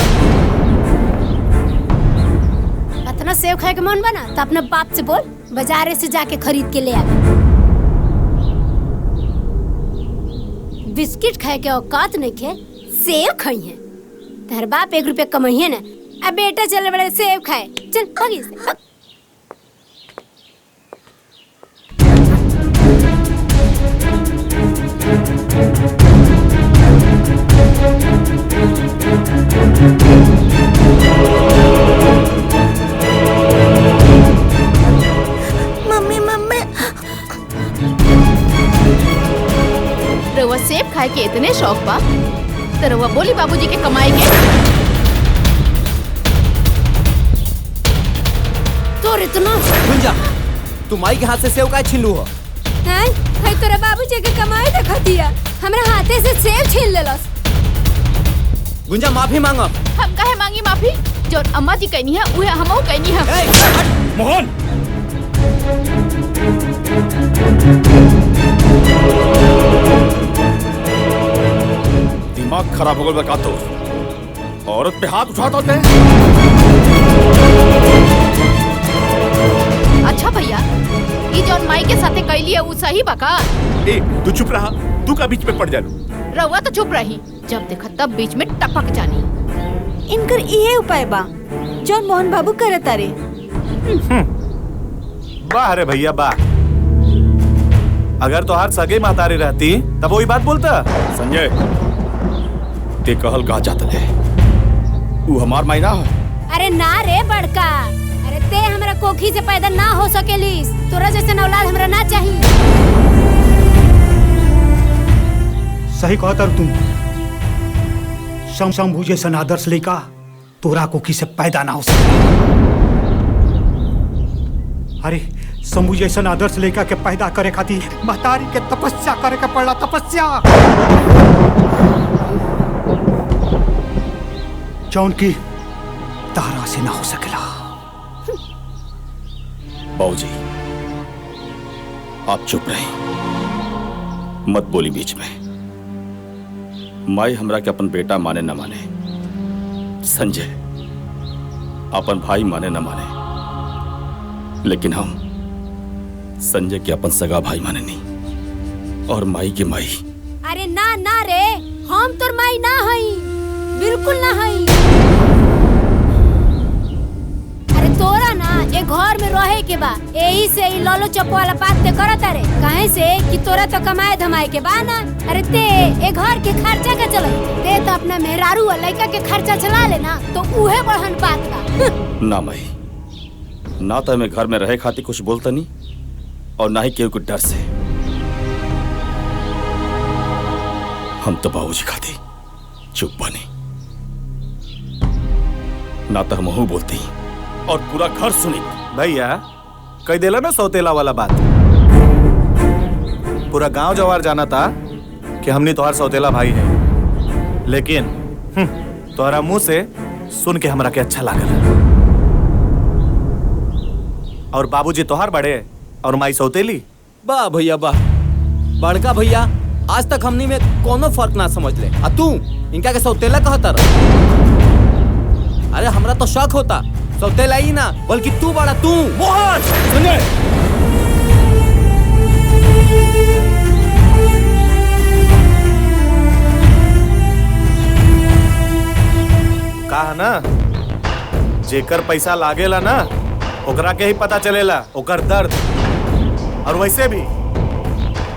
इतना सेब खाए के मन बना तो अपने बाप से बोल बाजारे से जाके खरीद के ले आ। बिस्किट खाए के औकात नहीं खे, सेब खाई है। तेरे बाप 1 रुपया कमाइए ना, अब बेटा चल बड़े सेब खाए। चल भागी से भाग। Mummy mummy. रउआ सेब खाए के इतने शौक बा तो रउआ बोली बाबूजी के कमाई के। तो इतना गुंजा, तू माई के हाथ से सेव का छीन लू हो? हैं? भाई तोरा बाबूजी के कमाई देखा दिया, हमरा हाथे से सेब छीन लेलस। गुंजा माफी मांगो। हम काहे मांगी माफी? जो अम्मा जी कहनी है उहे हमहू कहनी है। मोहन, दिमाग खराब हो गया बका तो औरत पे हाथ उठाता होते हैं। अच्छा भैया, ये जौन माई के साथे कैली है वो सही बका? ए, तू चुप रहा, तू का बीच में पड़ जालू। रउआ तो चुप रही, जब देखा तब बीच में टपक जानी। इनकर इहे उपाय बा जौन मोहन बाबू करत तारे। वाह रे भैया वाह। अगर तो हाथ सगे महतारी रहती तब वही बात बोलता। संजय, ते कहल कहा चाहता है वो हमार मायना है। अरे ना रे बड़का, अरे ते हमरा कोखी से पैदा ना हो सकेलिस। तोरा जैसे औलाद हमरा ना चाहिए। सही कहता तुम। शंभू जैसा आदर्श लड़का तोरा कोखी से पैदा ना हो सके। अरे शंभू जैसा आदर्श लड़का के पैदा करे खातिर महतारी के तपस्या करे के पड़ला। तपस्या जौन की तारा से ना हो सकेला। बाबूजी, आप चुप रहे, मत बोली बीच में। माई हमरा के अपन बेटा माने न माने, संजय अपन भाई माने न माने, लेकिन हम संजय के अपन सगा भाई माने नहीं और माई के माई। अरे ना ना रे, हम तोर माई ना हई, बिल्कुल ना हई। अरे तोरा ना ए घर में रहे के बा, यही से ई लालो चप वाला बात ते करत रे। काहे से कि तोरा तो कमाए धमाए के बा ना। अरे ते ए घर के खर्चा का चला, ते तो अपना मेहरारू और लड़का के खर्चा चला लेना, तो उहे बढ़न बात बा। ना माई, ना तो मैं घर में रहे खाती कुछ बोलता नहीं और ना ही केहू के डर से। हम तो बाबूजी खाती चुप बने, ना तो हम बोलती और पूरा घर सुनी। भैया कह देला ना सौतेला वाला बात। पूरा गांव जवार जाना था कि हमने तोहार सौतेला भाई है, लेकिन तोहरा मुंह से सुन के हमरा के अच्छा लागल। और बाबूजी तोहार बड़े और माई सौतेली। वाह भैया वाह, बड़का भैया आज तक हमनी में कोनो फर्क ना समझ ले। आ तू इनका के सौतेला कहता रह। अरे हमरा तो शक होता सौतेला ही ना बल्कि तू बड़ा तू। मोहन सुने, कहा ना जेकर पैसा लागेला ना ओकरा के ही पता चलेला ओकर दर्द। और वैसे भी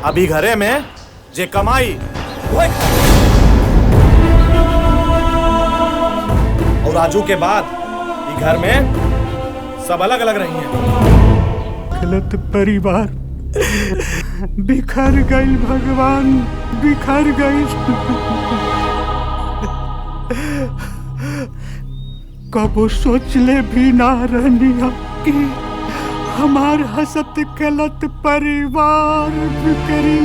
अभी घरे में जे कमाई वही खाई। और राजू के बाद ये घर में सब अलग अलग रही हैं। गलत परिवार बिखर गई, भगवान बिखर गई। कबो सोच ले भी ना रहनी कि हमार हसत गलत परिवार बिखरी।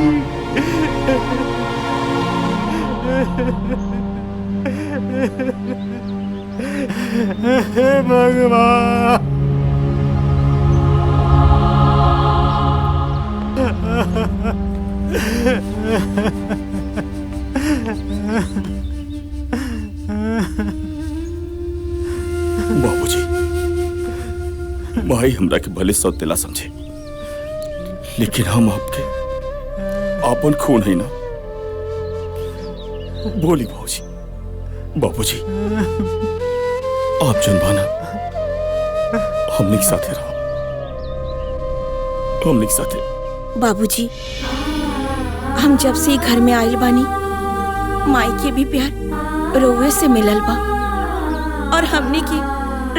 हे भगवान, बाबूजी, माई हमरा के भले सौतेला समझे, लेकिन हम आपके आपन खून है ना। बोली बाबूजी, बाबूजी आप जन बाना हमने के साथे रहो, हमने के साथे। बाबूजी, हम जब से घर में आइल बानी माई के भी प्यार रउए से मिलल बा, और हमने की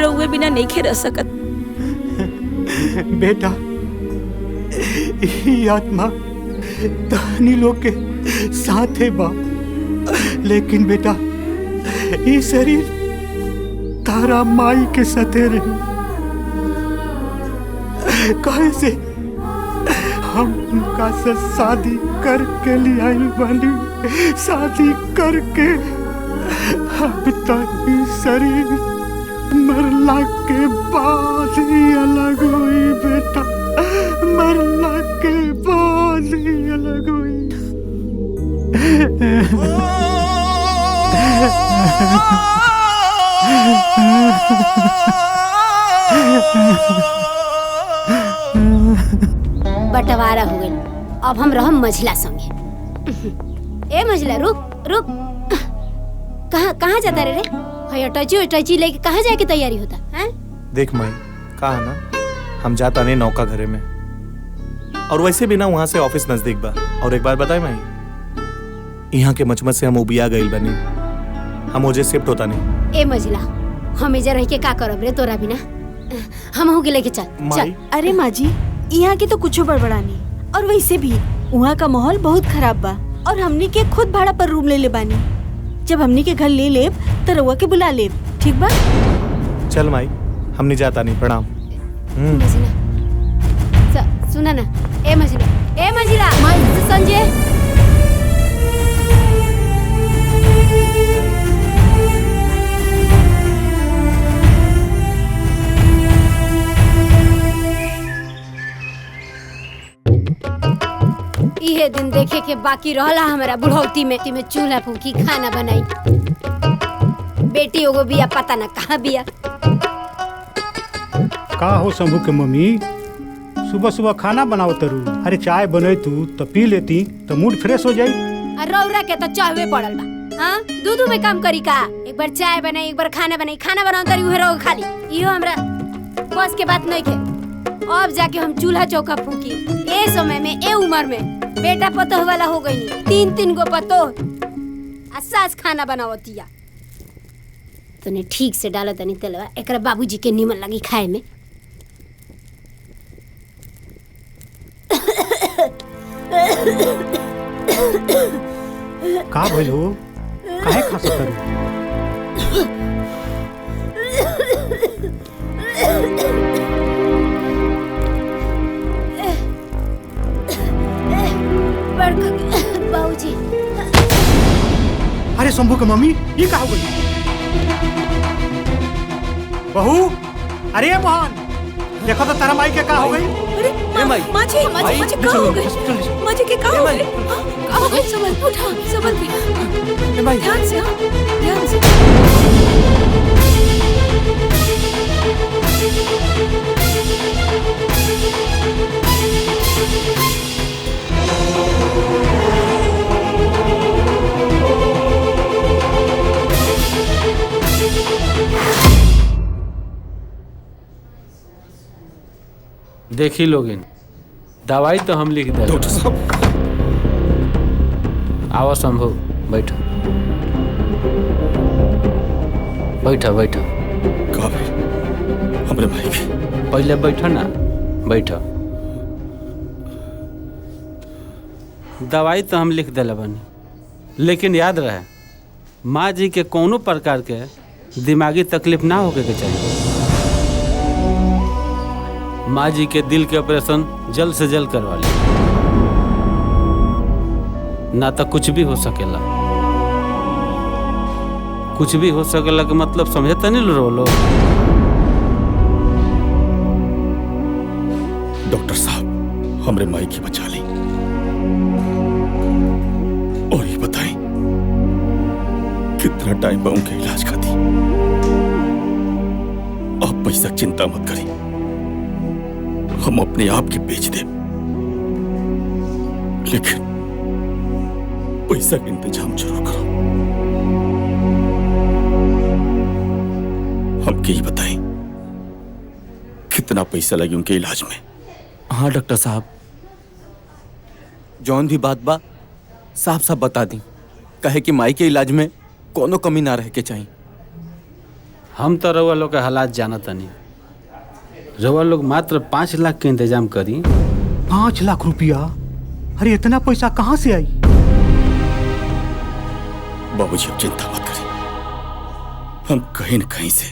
रउए बिना नहीं खे रह सकत। बेटा, ये आत्मा तहनी लोग के साथे बा, लेकिन बेटा ये शरीर तारा माई के साथे रही। कहे से हम उनका से शादी करके ले आइल बानी, शादी करके। अब तक शरीर मरला के बाद ही अलग हुई बेटा, मरला के बाद ही अलग हुई। बंटवारा हो गई। अब हम रहम मझला संगे। ए मझला रुक रुक, कहाँ जाता रे? हया टची लेके कहाँ जाए की तैयारी होता है? देख माई, कहा ना हम जाता नहीं नौका घरे में, और वैसे भी ना वहां से ऑफिस नजदीक बा। और एक बात बताए माई, यहाँ के मचमच से हम उबिया गइल बनी, हम ओजे शिफ्ट होता नहीं। ए मझला, हम इधर रह के का करब रे तोरा बिना? हम हो के लेके चल। अरे माँ जी, यहाँ के तो कुछ बड़बड़ा नहीं, और वैसे भी वहाँ का माहौल बहुत खराब बा, और हमनी के खुद भाड़ा पर रूम ले ले बानी। जब हमनी के घर ले लेब तो रउआ के बुला लेब, ठीक बा? चल माई, हम नहीं जाता नहीं। प्रणाम। सुना ना, ए मझला संजय, इहे दिन देखे के बाकी रहला हमारा बुढ़ौती में चूल्हा फूकी खाना बनाई। बेटी एगो बिया पता ना कहाँ बिया। का हो शंभू के मम्मी, सुबह सुबह खाना बनाओ तरू? अरे चाय बने तू तो पी लेती तो मूड फ्रेश हो जाई। रौरा के तो चाहवे पड़ल बा। हाँ, दूध में काम करी का? एक बार चाय बनाई, एक बार खाना बनाई, खाना बनाओ तरी उहे रहो खाली। इहो हमरा बस के बात नहीं थे। अब जाके हम चूल्हा चौका फूकी। ए समय में, ए उम्र में बेटा पतोह वाला हो गई नी। 3 गो पतोह आ सास खाना बनावतिया। तने ठीक से डालो तनी तेलवा, एकरा बाबूजी के निमन लगी खाए में। का भइल हो? काहे खासा करू? शंभू के मम्मी ये का हो गई? बहू, अरे मोहन, देखो तो तारा माई के का हो गई? अरे माँ जी का हो गई? माँ जी के का हो गई? का हो गई? संभल उठा, संभल के ध्यान से, हाँ ध्यान से। देखी लोगिन, दवाई तो हम लिख दे। डॉक्टर साहब, आओ शंभू, बैठो बैठो बैठो। कहाँ भाई? हमरे भाई के पहले बैठो ना, बैठो। दवाई तो हम लिख दिले बनी, लेकिन याद रहे माँ जी के कोनो प्रकार के दिमागी तकलीफ ना होके के चाहिए। माँ जी के दिल के ऑपरेशन जल्द से जल्द करवा ले, ना तो कुछ भी हो सकेला। कुछ भी हो सकेला के मतलब समझे तो नहीं रो लो। डॉक्टर साहब, हमरे माई की बचा ली। और ये बताएं कितना टाइम बा उनके इलाज का दी? आप पैसा चिंता मत करें, हम अपने आप के बेच दे, लेकिन पैसा का इंतजाम जरूर करो। हमके ये बताएं कितना पैसा लगे उनके इलाज में? हाँ डॉक्टर साहब, जौन भी बात बा साफ साफ बता दी, कहे कि माई के इलाज में कोनो कमी ना रह के चाहिए। हम तो रउआ लोग के हालात जानत नहीं। रउआ लोग मात्र 5 लाख के इंतजाम करी। 5 लाख रुपया? अरे इतना पैसा कहाँ से आई? बाबूजी अब चिंता मत करें, हम कहीं न कहीं से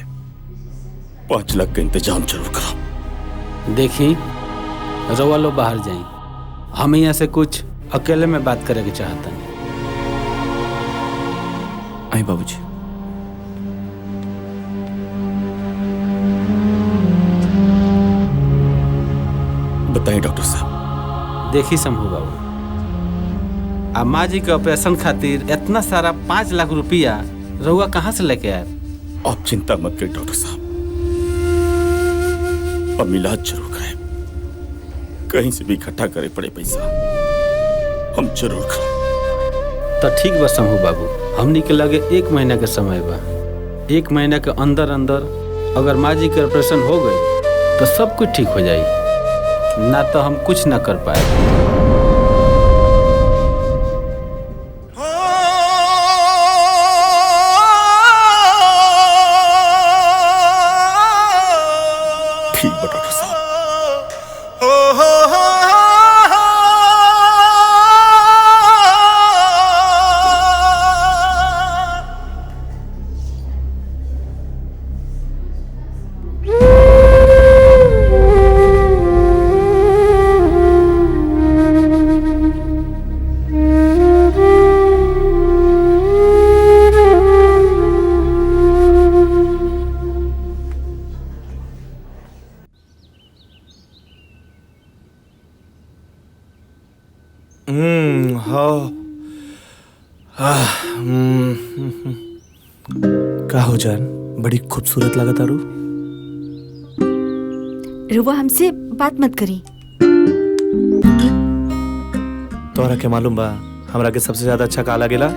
5 लाख का इंतजाम जरूर करो। देखी, रउआ लोग बाहर जाई, हम यहाँ से कुछ अकेले में बात करे के चाहता नहीं। आई बाबूजी। बताइए डॉक्टर साहब। देखी शंभू बाबू, आ माँ जी के ऑपरेशन खातिर इतना सारा 5 लाख रुपया रउआ कहाँ से लेके आए? आप चिंता मत करें डॉक्टर साहब, हम इलाज जरूर कराए। कहीं से भी इकट्ठा करे पड़े पैसा हम जरूर करें। तो ठीक बा शंभू बाबू, हमनी के लगे 1 महीना के समय बा। 1 महीना के अंदर अंदर अगर माँ जी के ऑपरेशन हो गई तो सब कुछ ठीक हो जाई, ना तो हम कुछ ना कर पाए। ठीक बा डॉक्टर साहब। का हो जान, बड़ी खूबसूरत लगा तारू। रुआ हमसे बात मत करी। तोहरा के मालूम बा हमरा के सबसे ज्यादा अच्छा का लागेला?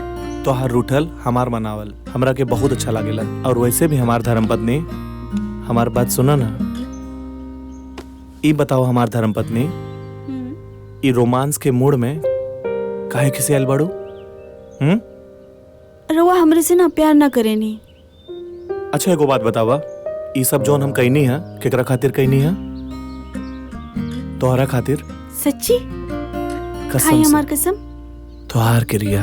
तोहार रूठल हमार मनावल हमरा के बहुत अच्छा लागेला। और वैसे भी हमार धर्मपत्नी, हमार बात सुना ना। ई बताओ हमार धर्मपत्नी, ई रोमांस के मूड में काहे किसी आइल बाड़ू? रुआ हमरे से ना प्यार ना करेनी। अच्छा एगो बात बतावा, ई सब जोन हम कहनी है केकरा खातिर कहनी है? तोहरा खातिर। सच्ची? कसम खाई से। हमार कसम। तोहार के रिया।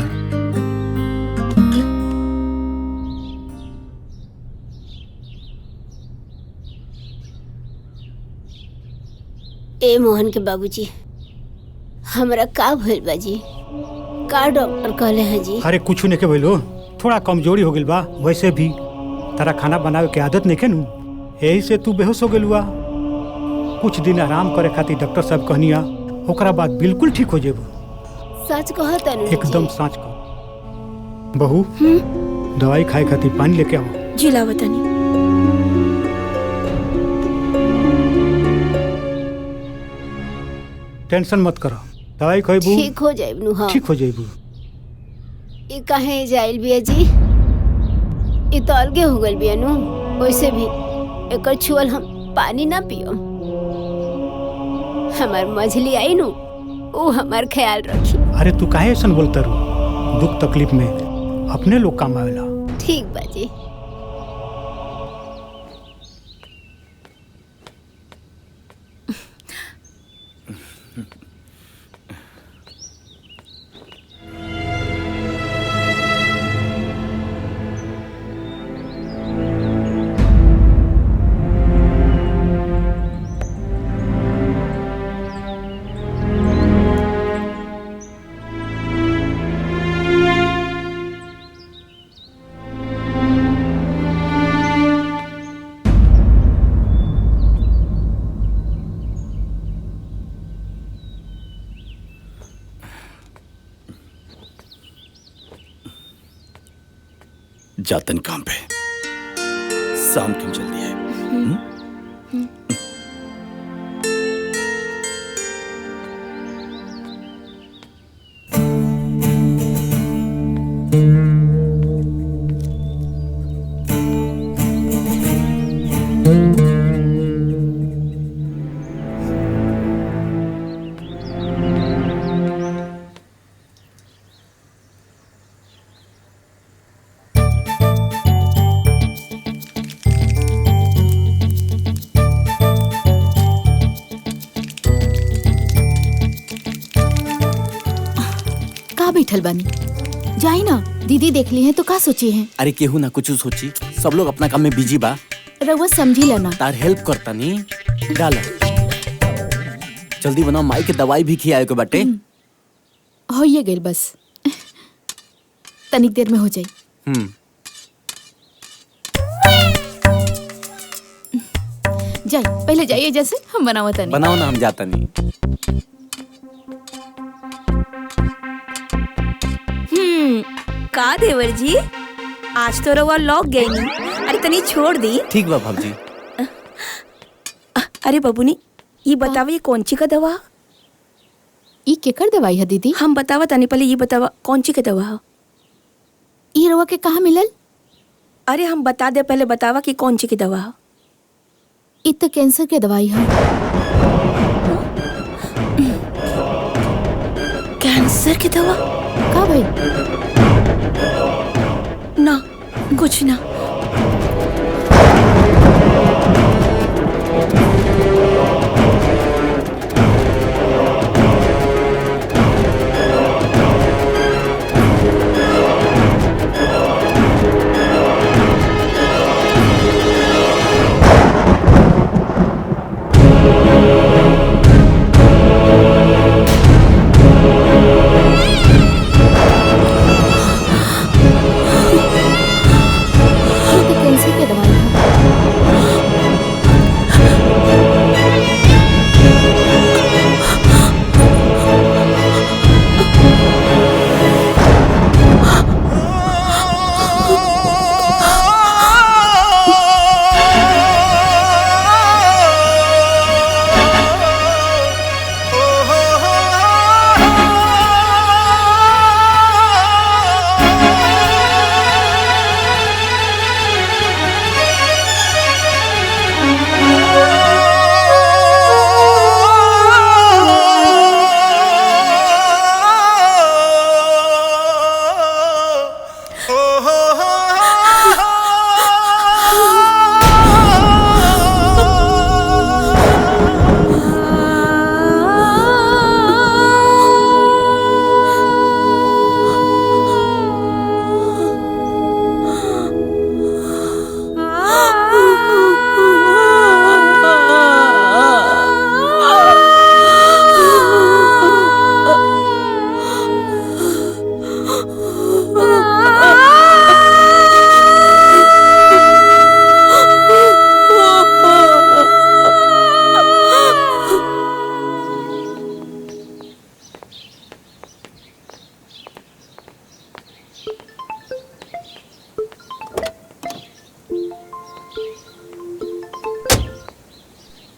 ए मोहन के बाबूजी, हमरा का भइल बाजी? का डॉक्टर कहले हैं जी? अरे कुछ नहीं के बोलो, थोड़ा कमजोरी हो गई बा। वैसे भी तारा खाना बनावे के आदत नहीं नु, यही से तू बेहोश हो गइल बा। कुछ दिन आराम करे खातिर डॉक्टर साहब कहनिया, ओकरा बाद बिल्कुल ठीक हो जेबू। सच कहत है एकदम सच कह। बहू दवाई खाए खातिर पानी लेके आओ। जी लावतनी। टेंशन मत करो, दवाई खइबू ठीक हो जाइब नु। हाँ ठीक हो जाइबू। ई काहे जाइल बिया जी? ई तो अलगे हो गइल बिया नु। वैसे भी एकर छुअल हम पानी ना पियो। हमार मझली आई नु, वो हमार ख्याल रखी। अरे तू काहे ऐसा बोलता रू? दुख तकलीफ में अपने लोग काम आवेला। ठीक बाजी। जातन काम पे, शाम क्यों जल्दी है? बैठल बानी, जाई ना। दीदी देख ली है तो का सोची है? अरे केहू ना कुछ सोची, सब लोग अपना काम में बिजी बा। रउआ समझी लेना। तार हेल्प करता नी। डाला जल्दी बनाओ, माई के दवाई भी खियाए के बाटे। हो ये गेल बस, तनिक देर में हो जाई। जाई पहले जाइए, जैसे हम बनावत नहीं। बनाओ ना, हम जाता नहीं। का देवर जी, आज तो रवा लौक गई नहीं। अरे तनी छोड़ दी। ठीक बा भाभी। अरे बबुनी, ये बतावा ये कौन ची का दवा? ये केकर दवाई है दीदी? हम बतावा तनी, पहले ये बतावा कौन ची का दवा है? ये रवा के कहाँ मिलल? अरे हम बता दे, पहले बतावा कि कौन ची की दवा है? ये तो कैंसर के दवाई है। कैंसर की दवा? का भाई? ना कुछ ना। कैंसर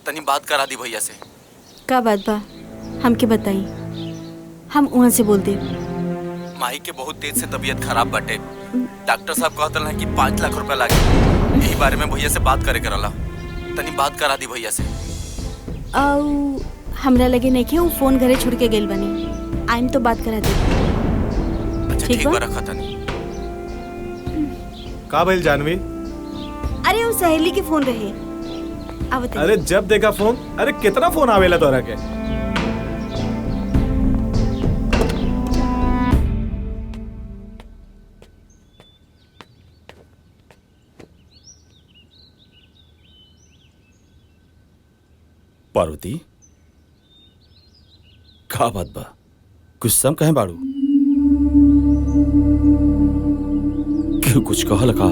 तनी बात करा दी भैया से। का बात बा हमके बताई, हम वहाँ से बोल दे। माई के बहुत तेज से तबीयत खराब बाटे। डॉक्टर साहब कहत रहे कि 5 लाख रुपया लागे। यही बारे में भैया से बात करे करला। तनी बात करा दी भैया से। आउ हमरा लगे नहीं कि वो फोन घरे छोड़ के गेल बनी। आइम तो बात करा दे। अच्छा ठीक बा, रखा तनी। का भइल जानवी? अरे वो सहेली के फोन रहे। आवत अरे जब देखा फोन, अरे कितना फोन आवेला तोरा के? पार्वती का बात बा? कुछ सम कहे बाड़ू? क्यों कुछ कहल का?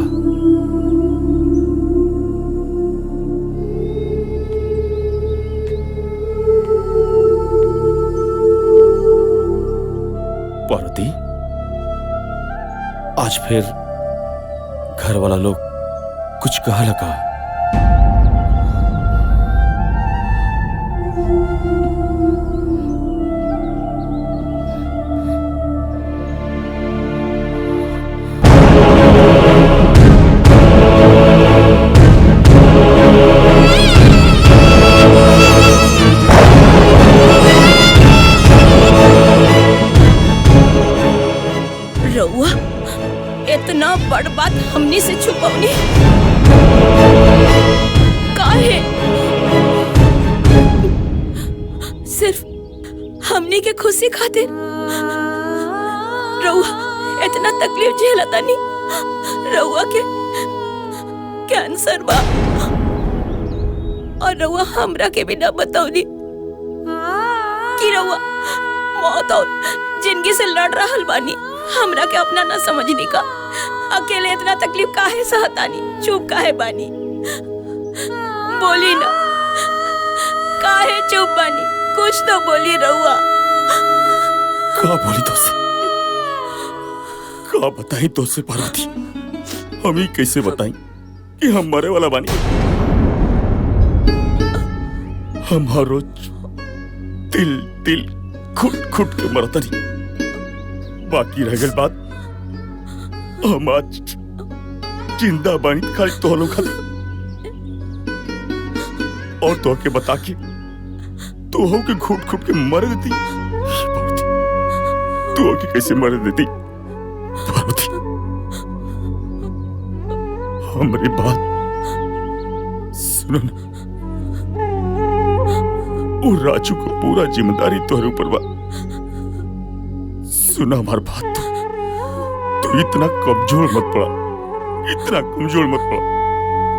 पार्वती आज फिर घर वाला लोग कुछ कहल का? रउआ इतना बड़ बात हमनी से छुपौनी काहे? सिर्फ हमनी के खुशी खातिर रउआ इतना तकलीफ झेलतानी। रउआ के कैंसर बा और रउआ हमरा के भी ना बतौली कि रउआ मौत और जिंदगी से लड़ रहल बानी। हमरा के अपना ना समझनी का। अकेले इतना तकलीफ काहे सहतानी? चुप काहे बानी? बोली ना, काहे चुप बानी? कुछ तो बोली रउआ। का बोली तो से? का बताई तो से पार्वती? हम ही कैसे बताई कि हम मरे वाला बानी? हम हर रोज दिल दिल खुट खुट के मरतनी। बाकी रह गई बात, हम आज जिंदा बानी खाली तोहलो खातिर। और तो के बता के तू हो के घुट घुट के मर देती। पार्वती तू हो के कैसे मर देती? पार्वती हमारी बात सुनो ना। वो राजू को पूरा जिम्मेदारी तोहरे ऊपर बा। सुना हमारी बात। तू इतना कमजोर मत पड़ा, इतना कमजोर मत पड़ा।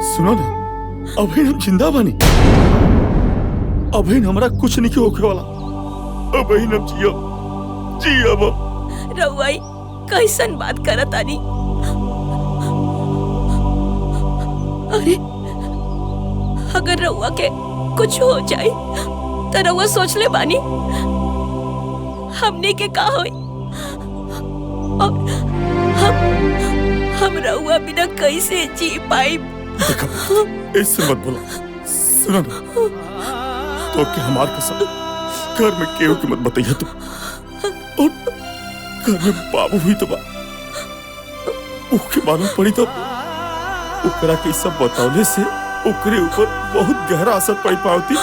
सुनो ना, अभी हम जिंदा बानी। अभी हमारा कुछ नहीं होके वाला। अभी हम जियो रउआई कैसन बात करतानी? अरे अगर रउआ के कुछ हो जाए तो रउआ सोच ले बानी हमने के का होई? और हम रउआ बिना कैसे जी पाई? देखा ऐसे मत बोला। सुनो ना, तो क्या हमार कसम घर में केहू की मत बताइए तुम। और घर में बाबू हुई तो ओके मालूम पड़ी तो ओकरा के सब बतावले से ओकरे ऊपर बहुत गहरा असर पड़ पाती।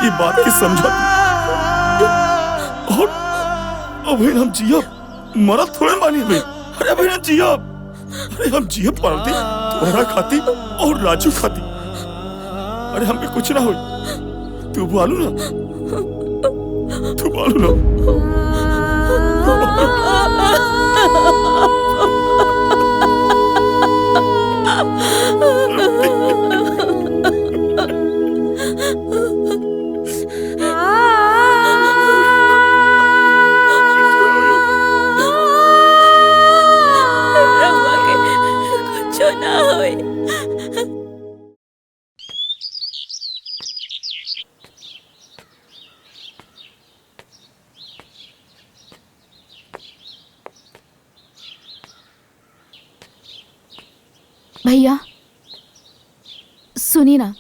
ये बात की समझा तू। और अभी हम जिया मरद थोड़े मानी भाई। अरे अभी हम जिया, अरे हम जिया पार्वती तुम्हारा खाती और राजू खाती। अरे हमें कुछ ना हो। तू बोलू ना, तू बोलू ना। भैया सुनी ना,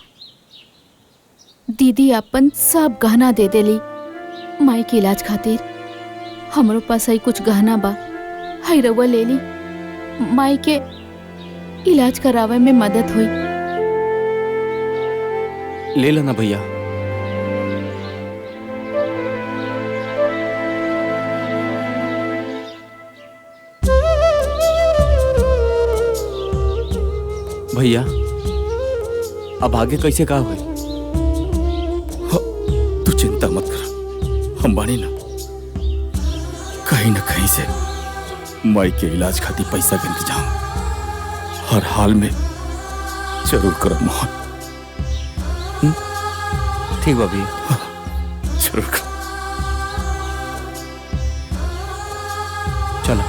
दीदी अपन सब गहना दे देली माई के इलाज खातिर। हमरो पास ही कुछ गहना बा, हई रउआ ले ली, माई के इलाज करावे में मदद हुई। ले लेना भैया। भैया अब आगे कैसे का हुई? तू चिंता मत कर, हम बानी ना कहीं से माई के इलाज खातिर पैसा के इंतजाम हर हाल में जरूर करब मोहन। ठीक बा भैया, जरूर कर। चलो।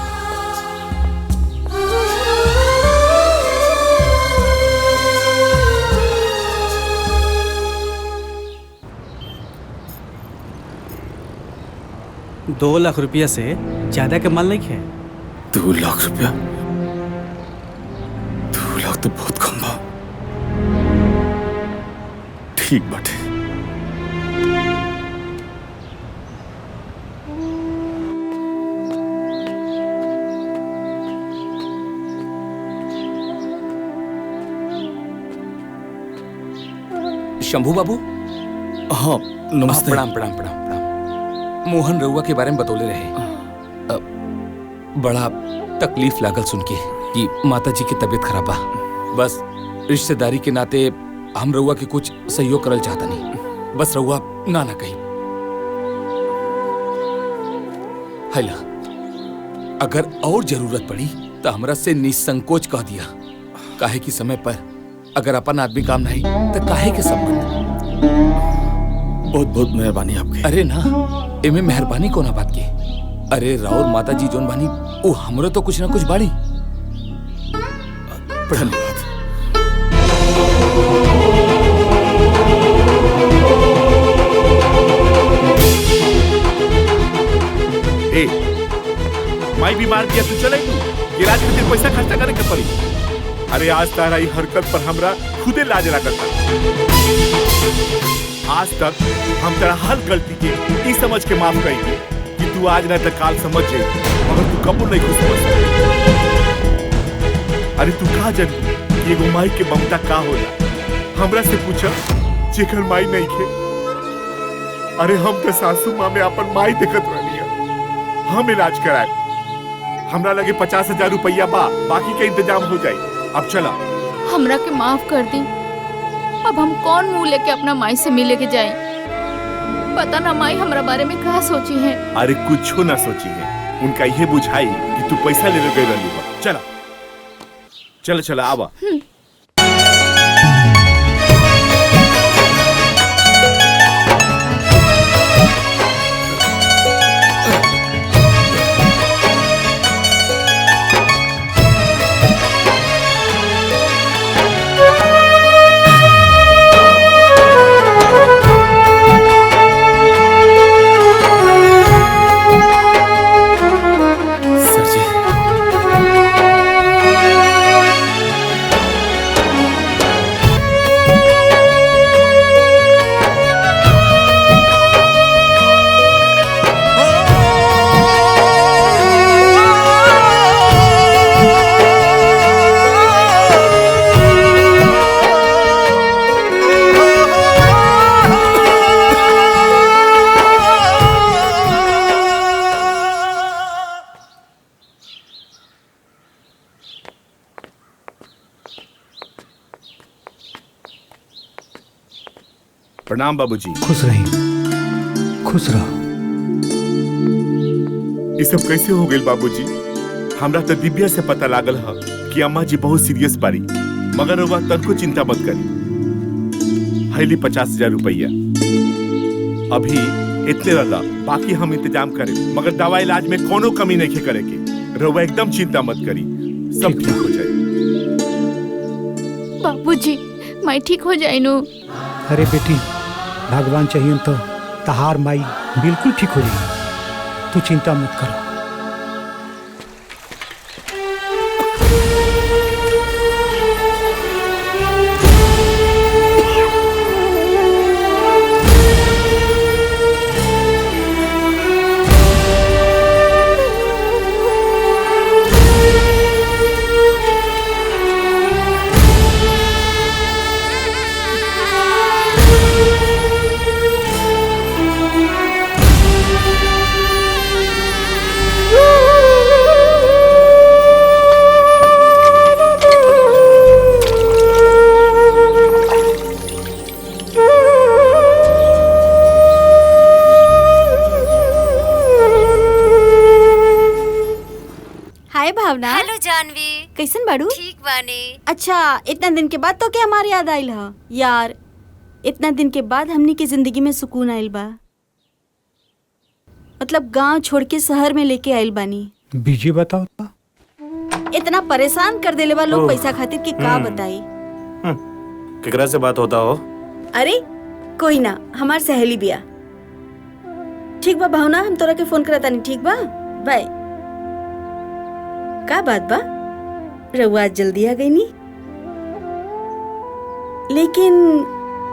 दो लाख रुपया से ज्यादा के माल नहीं है। 2 लाख रुपया? 2 लाख तो बहुत कम बा। ठीक बाटे। शंभू बाबू। हाँ नमस्ते। प्रणाम प्रणाम प्रणाम प्रणाम। मोहन रउआ के बारे में बतौले रहे। बड़ा तकलीफ लागल सुन के कि माता जी की तबीयत खराब बा। बस रिश्तेदारी के नाते हम रउआ के कुछ सहयोग करल चाहता नहीं। बस रउआ ना कही। हैला, अगर और जरूरत पड़ी तो हमरा से निसंकोच कह दिया। काहे कि समय पर अगर अपन आदमी काम नहीं तो काहे के संबंध। बहुत बहुत मेहरबानी आपकी। अरे ना, एमे मेहरबानी कोना बात के। अरे राउर माता जी जोन बानी वो हमरो तो कुछ ना कुछ बाड़ी। धन्यवाद। ए, माई बीमार किया तू चले इलाज खातिर पैसा खर्चा करे के पड़ी। अरे आज तारा ई हरकत पर हमरा खुदे लाज लागत। आज तक हम तेरा हर गलती के ई समझ के माफ करी कि तू आज न तो काल समझ जाए, मगर तू कबूल नहीं खुश समझ। अरे तू कहा जानी कि एगो माई के ममता का होला? हमरा से पूछा जेकर माई नहीं खे। अरे हम तो सासू माँ में अपन माई देखत रहनी है। हम इलाज कराए, हमरा लगे 50,000 रुपया बा, बाकी के इंतजाम हो जाए। अब चला। हमरा के माफ कर दी। अब हम कौन मुंह लेके अपना माई से मिले के जाए? पता ना माई हमरा बारे में क्या सोची है। अरे कुछ ना सोची है, उनका ये बुझाई कि तू पैसा ले गई रहलू। चला चला चला आवा। प्रणाम बाबूजी। खुश रही, खुश रहो। ये सब कैसे हो गई बाबूजी? हमरा तो दिव्या से पता लागल है कि अम्मा जी बहुत सीरियस बारी, मगर वह तनको चिंता मत करी। हैली 50,000 रुपया अभी इतने रहा, बाकी हम इंतजाम करें, मगर दवा इलाज में कोनो कमी नहीं करे के। रउआ एकदम चिंता मत करी, सब ठीक हो जाए। बाबूजी माई ठीक हो जाए नु। अरे बेटी, भगवान चाहिए तो तहार माई बिल्कुल ठीक हो जाएगी। तू चिंता मत करो। हाय भावना। हेलो जानवी। कैसन बाड़ू? ठीक बानी। अच्छा, इतना दिन के बाद तो क्या हमारी याद आइल ह? यार, इतना दिन के बाद हमनी के जिंदगी में सुकून आइल बा। मतलब गांव छोड़ के शहर में लेके आइल बानी। बीजी बताओ। इतना परेशान कर देले बा लोग पैसा खातिर कि का बताई। केकरा से बात होता हो? अरे कोई ना, हमार सहेली बिया। ठीक बा भावना, हम तोरा के फोन करतानी। ठीक बा, बाय। का बात बा? रउआ आज जल्दी आ गई नी, लेकिन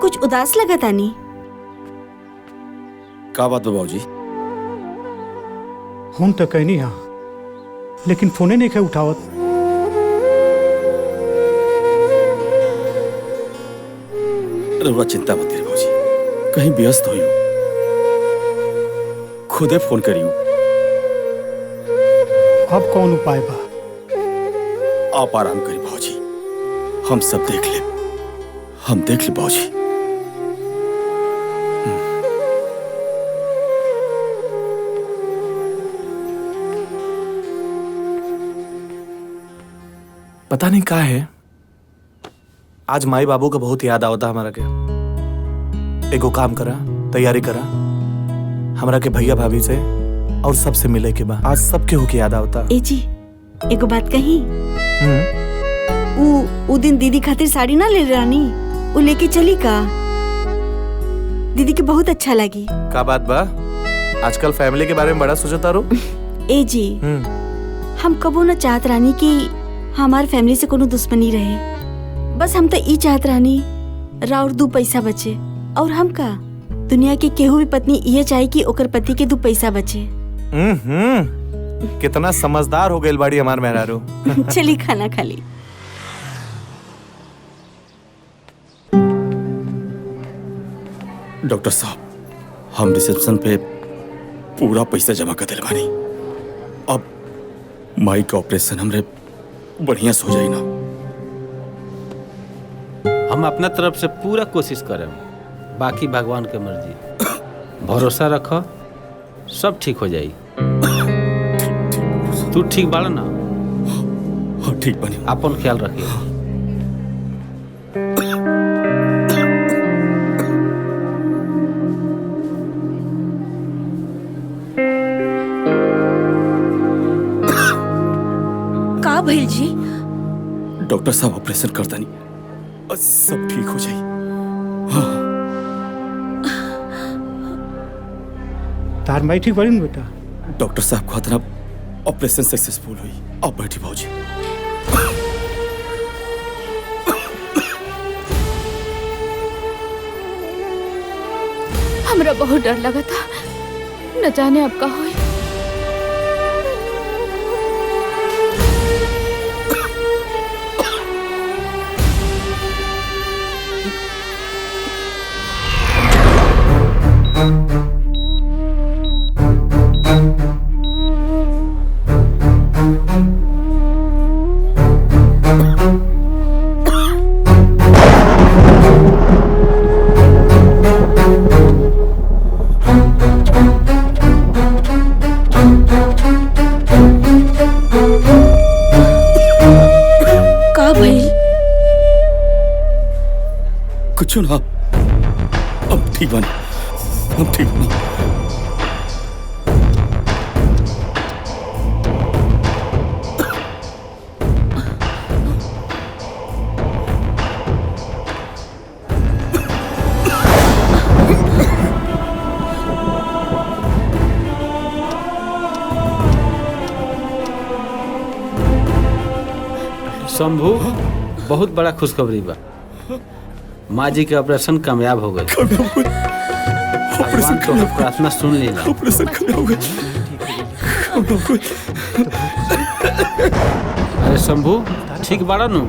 कुछ उदास लगा तानी। का बात बा बाबूजी? हम तो कहनी हा, लेकिन फोने नहीं खे उठावत। रउआ चिंता मत करिए बाबूजी, कहीं व्यस्त होइयो, खुदे फोन करियो। अब कौन उपाय बा? आप आराम करिए बाबूजी, हम सब देख ले, हम देख ले बाबूजी। पता नहीं का है, आज माई बाबू का बहुत याद आवता हमारा के। एगो काम करा, तैयारी करा, हमरा के भैया भाभी से और सबसे मिले के बाद आज सबके होके याद आवता। ए जी, एगो बात कही। उ दिन दीदी खातिर साड़ी ना ले रानी, उ लेके चली का? दीदी के बहुत अच्छा लगी। का बात बा? आजकल फैमिली के बारे में बड़ा सोचता रो। ए जी, हम कबो न चाहत रानी कि हमार फैमिली से कोनो दुश्मनी रहे। बस हम तो ई चाहत रानी राउर 2 पैसा बचे, और हम का दुनिया के केहू भी पत्नी ये चाहे कि ओकर पति के 2 पैसा बचे। कितना समझदार हो गई बाड़ी हमार मेहरारू। चली खाना खा ली। डॉक्टर साहब, हम रिसेप्शन पे पूरा पैसा जमा कर दिल बानी। अब माई का ऑपरेशन हमरे बढ़िया से हो जाई ना। हम अपना तरफ से पूरा कोशिश करें, बाकी भगवान के मर्जी। भरोसा रखो, सब ठीक हो जाई। तू ठीक बाड़ा ना? हाँ ठीक बनी। अपन ख्याल रखिए। का भइल जी? डॉक्टर साहब ऑपरेशन करता नहीं, सब ठीक हो जाए। हाँ। तार माई ठीक बड़ी ना बेटा? डॉक्टर साहब कहते ना ऑपरेशन सक्सेसफुल हुई। अब बैठी भाजी। हमरा बहुत डर लगा था, न जाने अब का होई। कुछ ना, अब ठीक बनी, अब ठीक बनी। शंभू, बहुत बड़ा खुशखबरी बा। माँ जी के ऑपरेशन कामयाब हो गए। भगवान तो प्रार्थना सुन लेना। ऑपरेशन कामयाब हो गए। अरे शंभू, ठीक बाड़ा नु?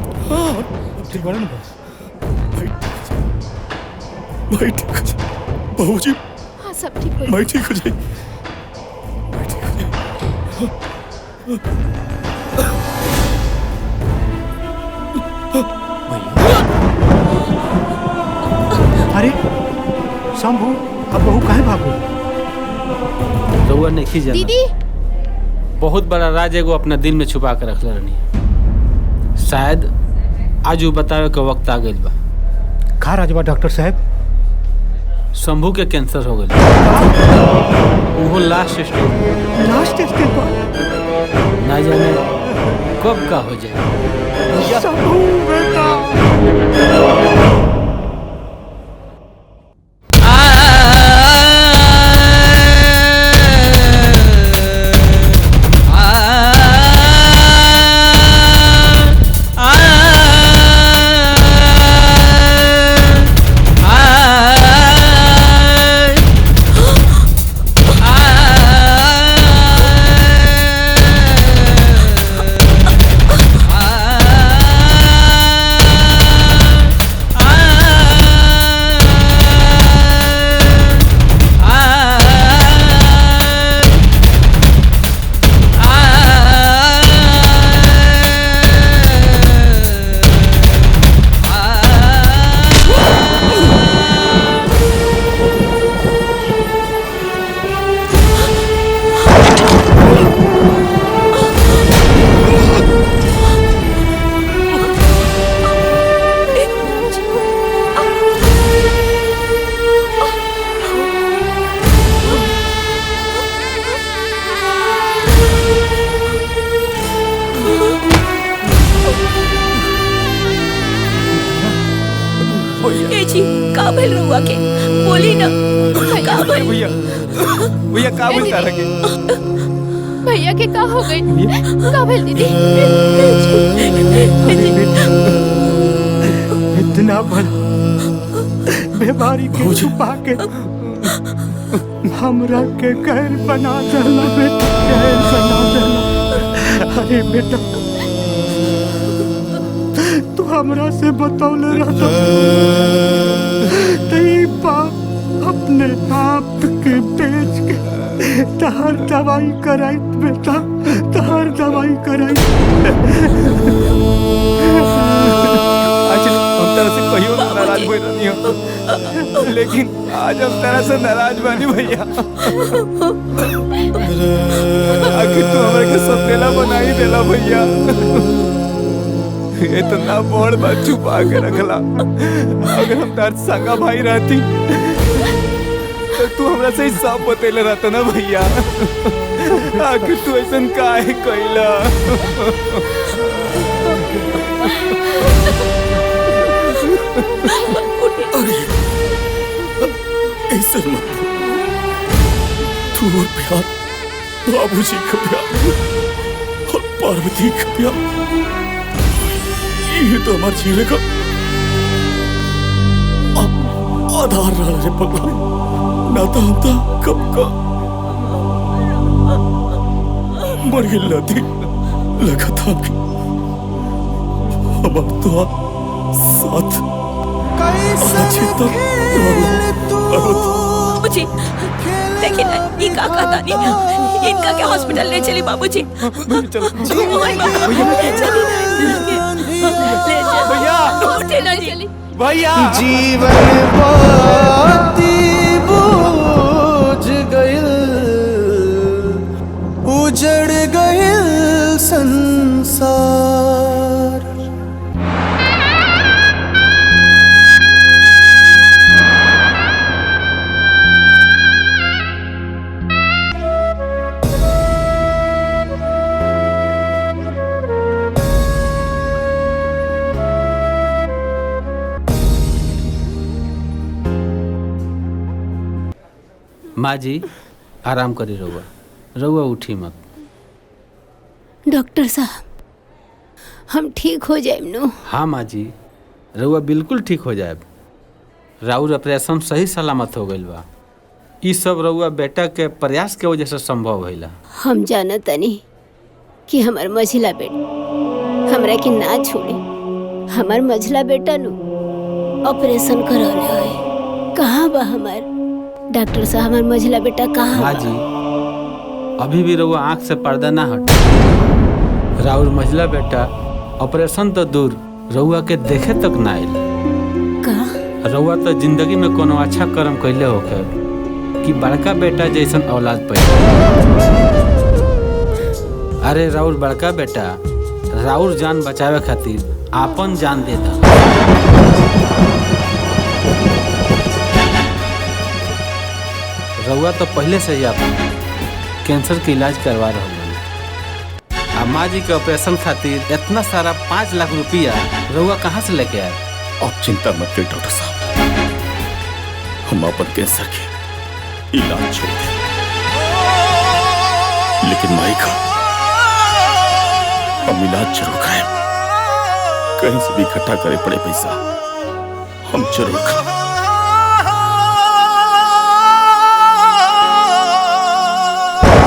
ठीक बाड़ा नु? भाई ठीक हो जाए। बाबूजी, हाँ सब ठीक हो भाई ठीक हो जाए। अरे शंभू, अब बहू काहे भागो? रउआ नहीं जाना। दीदी, बहुत बड़ा राज एगो अपना दिल में छुपा के रखले रहनी। शायद आज वो बतावे के वक्त आ गइल बा। का राजबा डॉक्टर साहब? शंभू के कैंसर हो गइल। वो लास्ट स्टेज। लास्ट स्टेज पर ना जाने कब का हो जाए। शंभू बेटा बोली ना भैया भैया का बोलता रखे भैया के का हो गई? का भेल दीदी? इतना बड़ा बीमारी के छुपा के हमरा के गैर बना देला बेटा, गैर बना देला। अरे बेटा तू हमरा से बतौले रहता तई बाप अपने आप के बेच के तहर दवाई कराई बेटा, तहर दवाई कराई। हम तरह से कहियो नाराज हुए नहीं हो, लेकिन आज हम तरह से नाराज बनी भैया। आखिर तू हमारे के सपेला बना ही देला भैया। इतना बड़ बात छुपा के रखला। अगर हम तार संगा भाई रहती तो तू हमरा से सब बतेले रहता ना भैया। आखिर तू ऐसा काहे कइला? ऐसे मत। तू और प्यार बाबूजी का प्यार और पार्वती का प्यार, ये तो हमारे जीने का आधार रहा है भगवान। ना तो हम तो कब का मर गिल थी, लगा था कि हमारे तो साथ बाबूजी देखिए ना, ये का कहता नहीं, इनका क्या हॉस्पिटल ले चली बाबूजी। भैया जीवन बाती बूझ गइल, उजड़ गइल संसार। माँ जी आराम करी रहुआ, रहुआ उठी मत। डॉक्टर साहब हम ठीक हो जाए नो? हाँ माँ जी, रहुआ बिल्कुल ठीक हो जाए। राउर ऑपरेशन सही सलामत हो गइल बा। ई सब रहुआ बेटा के प्रयास के वजह से संभव भइला। हम जानत तनी कि हमार मझिला बेटा हमरा के ना छोड़े। हमार मझिला बेटा नु ऑपरेशन करौले है। कहाँ बा हमार डॉक्टर साहब? हमार मझिला बेटा कहाँ? माँ जी अभी भी रहुआ आँख से पर्दा ना हट। राउर मझिला बेटा ऑपरेशन तो दूर, रहुआ के देखे तक ना आइल। का रहुआ तो जिंदगी में कोनो अच्छा कर्म कैले होखे कि बड़का बेटा जैसन औलाद पैदा। अरे राउर बड़का बेटा राउर जान बचावे खातिर आपन जान देता। रउआ तो पहले से ही आप कैंसर के इलाज करवा रहे हैं। माँ जी के ऑपरेशन खातिर इतना सारा 5 लाख रुपया रउआ कहाँ से लेके आए? आप चिंता मत करिए डॉक्टर साहब, हम अपन कैंसर के इलाज छोड़ दें, लेकिन माई का हम इलाज जरूर कराएं। कहीं से भी इकट्ठा करे पड़े पैसा हम जरूर कराएं।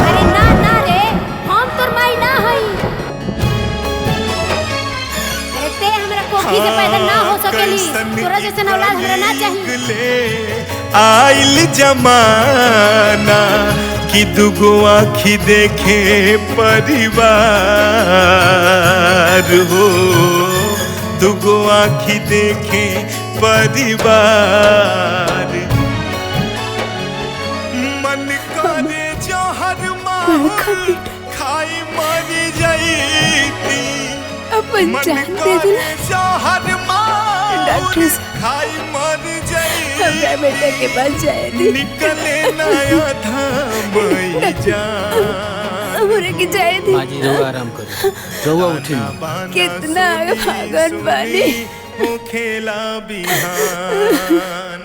अरे ना ना रे, हम तोर माई ना हई। अरे ते हमरा कोखी से पैदा ना हो सकेली, तोरा जैसन औलाद हमरा ना चाहिए। आइल जमाना कि दुगो आँखी देखे परिवार हो, दुगो आँखी देखे परिवार। मन करे जहर मार खाई मर जाईती, अपन जान दे दिला जहर मार डॉक्टर खाई मर जाईती। हमरा बेटा के पास जाए दी, निकले नया धाम हमरे के जाए दी। माँ जी रउआ आराम करो, रउआ उठी ना। कितना भागन बानी हो खेला बिहान।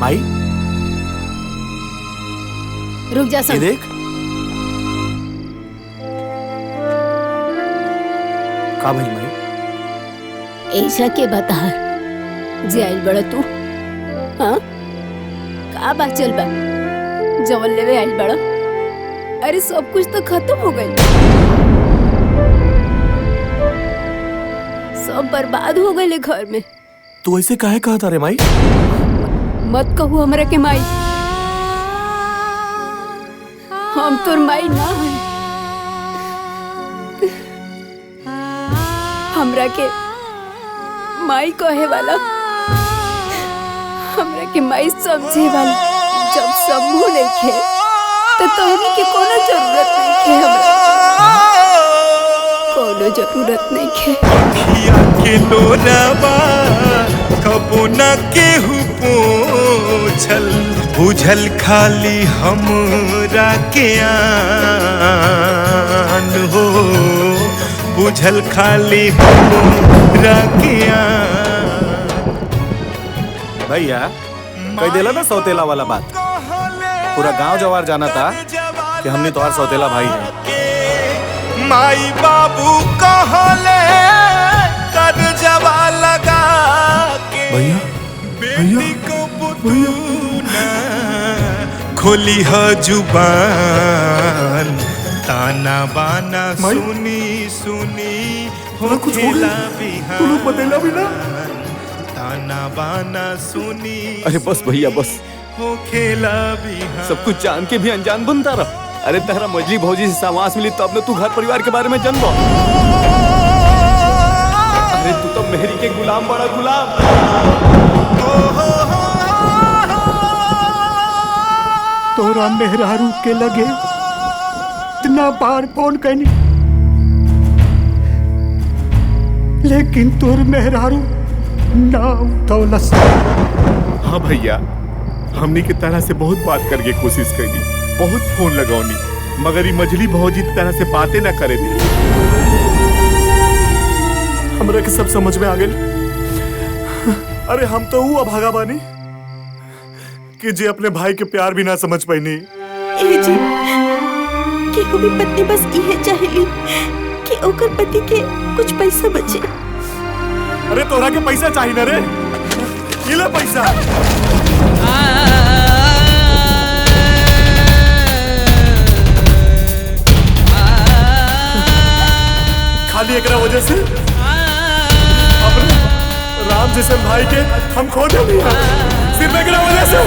माई रुक जा ये सन। देख का भाई माई? ऐसा के बता जे आइल बड़ा तू? हाँ का बात चल बा जवन लेवे आइल बड़ा? अरे सब कुछ तो खत्म हो गई, सब बर्बाद हो गए घर में। तू ऐसे काहे कहता रे माई? मत कहू हमरा के माई, हम तोर माई ना हई। हमरा के माई कहे वाला, हमरा के माई समझे वाला जब समूह नहीं तो तोहनी के कोनो जरूरत नहीं है, हमरा कोनो जरूरत नहीं है। अखिया के लोरावा कबो न केहू पोछल, बुझल खाली हमरा के आन हो, बुझल खाली हमरा के आन। भैया कह देला ना सौतेला वाला बात, पूरा गांव जवार जाना था कि हमने तुम्हारा सौतेला भाई है। माई बाबू कहले कर जवा लगा के भैया बेटी को पुतूना खोली ह जुबान, ताना बाना सुनी सुनी हो खेला बिहान, बतेला भी ना। ताना बाना सुनी अरे बस भैया बस, हो खेला बिहान। सब कुछ जान के भी अनजान बनता रहा। अरे तेरा मजली भौजी से सावास मिली तब न तू घर परिवार के बारे में जानबो। अरे तू तो मेहरी के गुलाम बड़ा गुलाम। तोरा मेहरारू के लगे इतना बार फोन करनी, लेकिन तोर मेहरारू ना उठौलस। हाँ भैया, हमनी के तरह से बहुत बात करके कोशिश करी, बहुत फोन लगौनी, मगर ये मजली भौजी तरह से बातें ना करे दी। हमरा के सब समझ में आ गए। अरे हम तो वो अभागा बानी कि जे अपने भाई के प्यार भी ना समझ पाईनी। ए जी केहू भी पत्नी बस इहे चाहेली कि ओकर पति के कुछ पैसा बचे। अरे तोरा के पैसा चाहिए ना रे, ये ले पैसा। खाली एकरा वजह से अपने राम जैसे भाई के हम खो दिया, सिर्फ एकरा वजह से।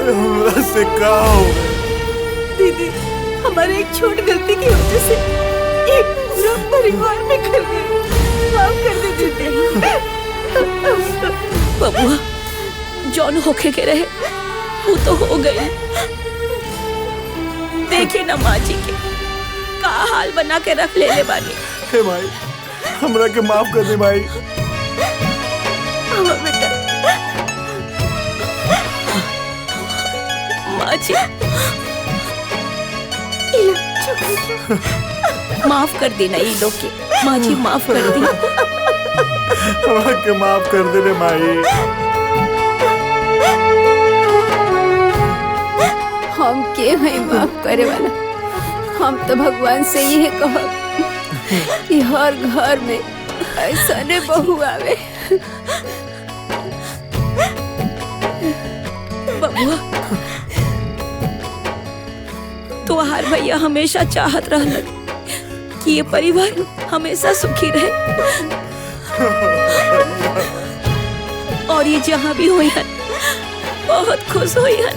हमरा से का हो गया? दीदी हमारे एक छोटी गलती की वजह से एक पूरा परिवार में कर गए। माफ कर दे दीदी। बबुआ जौन होके के रहे वो तो हो गई। देखिए ना माँ जी के का हाल बना के रख ले बानी। हे माई हमरा के माफ कर दे माई। बेटा माँ जी माफ कर देना ये लोग के। माँ जी माफ कर दी। हमरा के माफ कर दे रे माई। हम के हैं माफ करे वाला? हम तो भगवान से यही कहब कि हर घर में ऐसा ने बहू आवे। बबुआ तुम्हार भैया हमेशा चाहत रहलन कि ये परिवार हमेशा सुखी रहे और ये जहाँ भी हुई हन बहुत खुश हुई हन।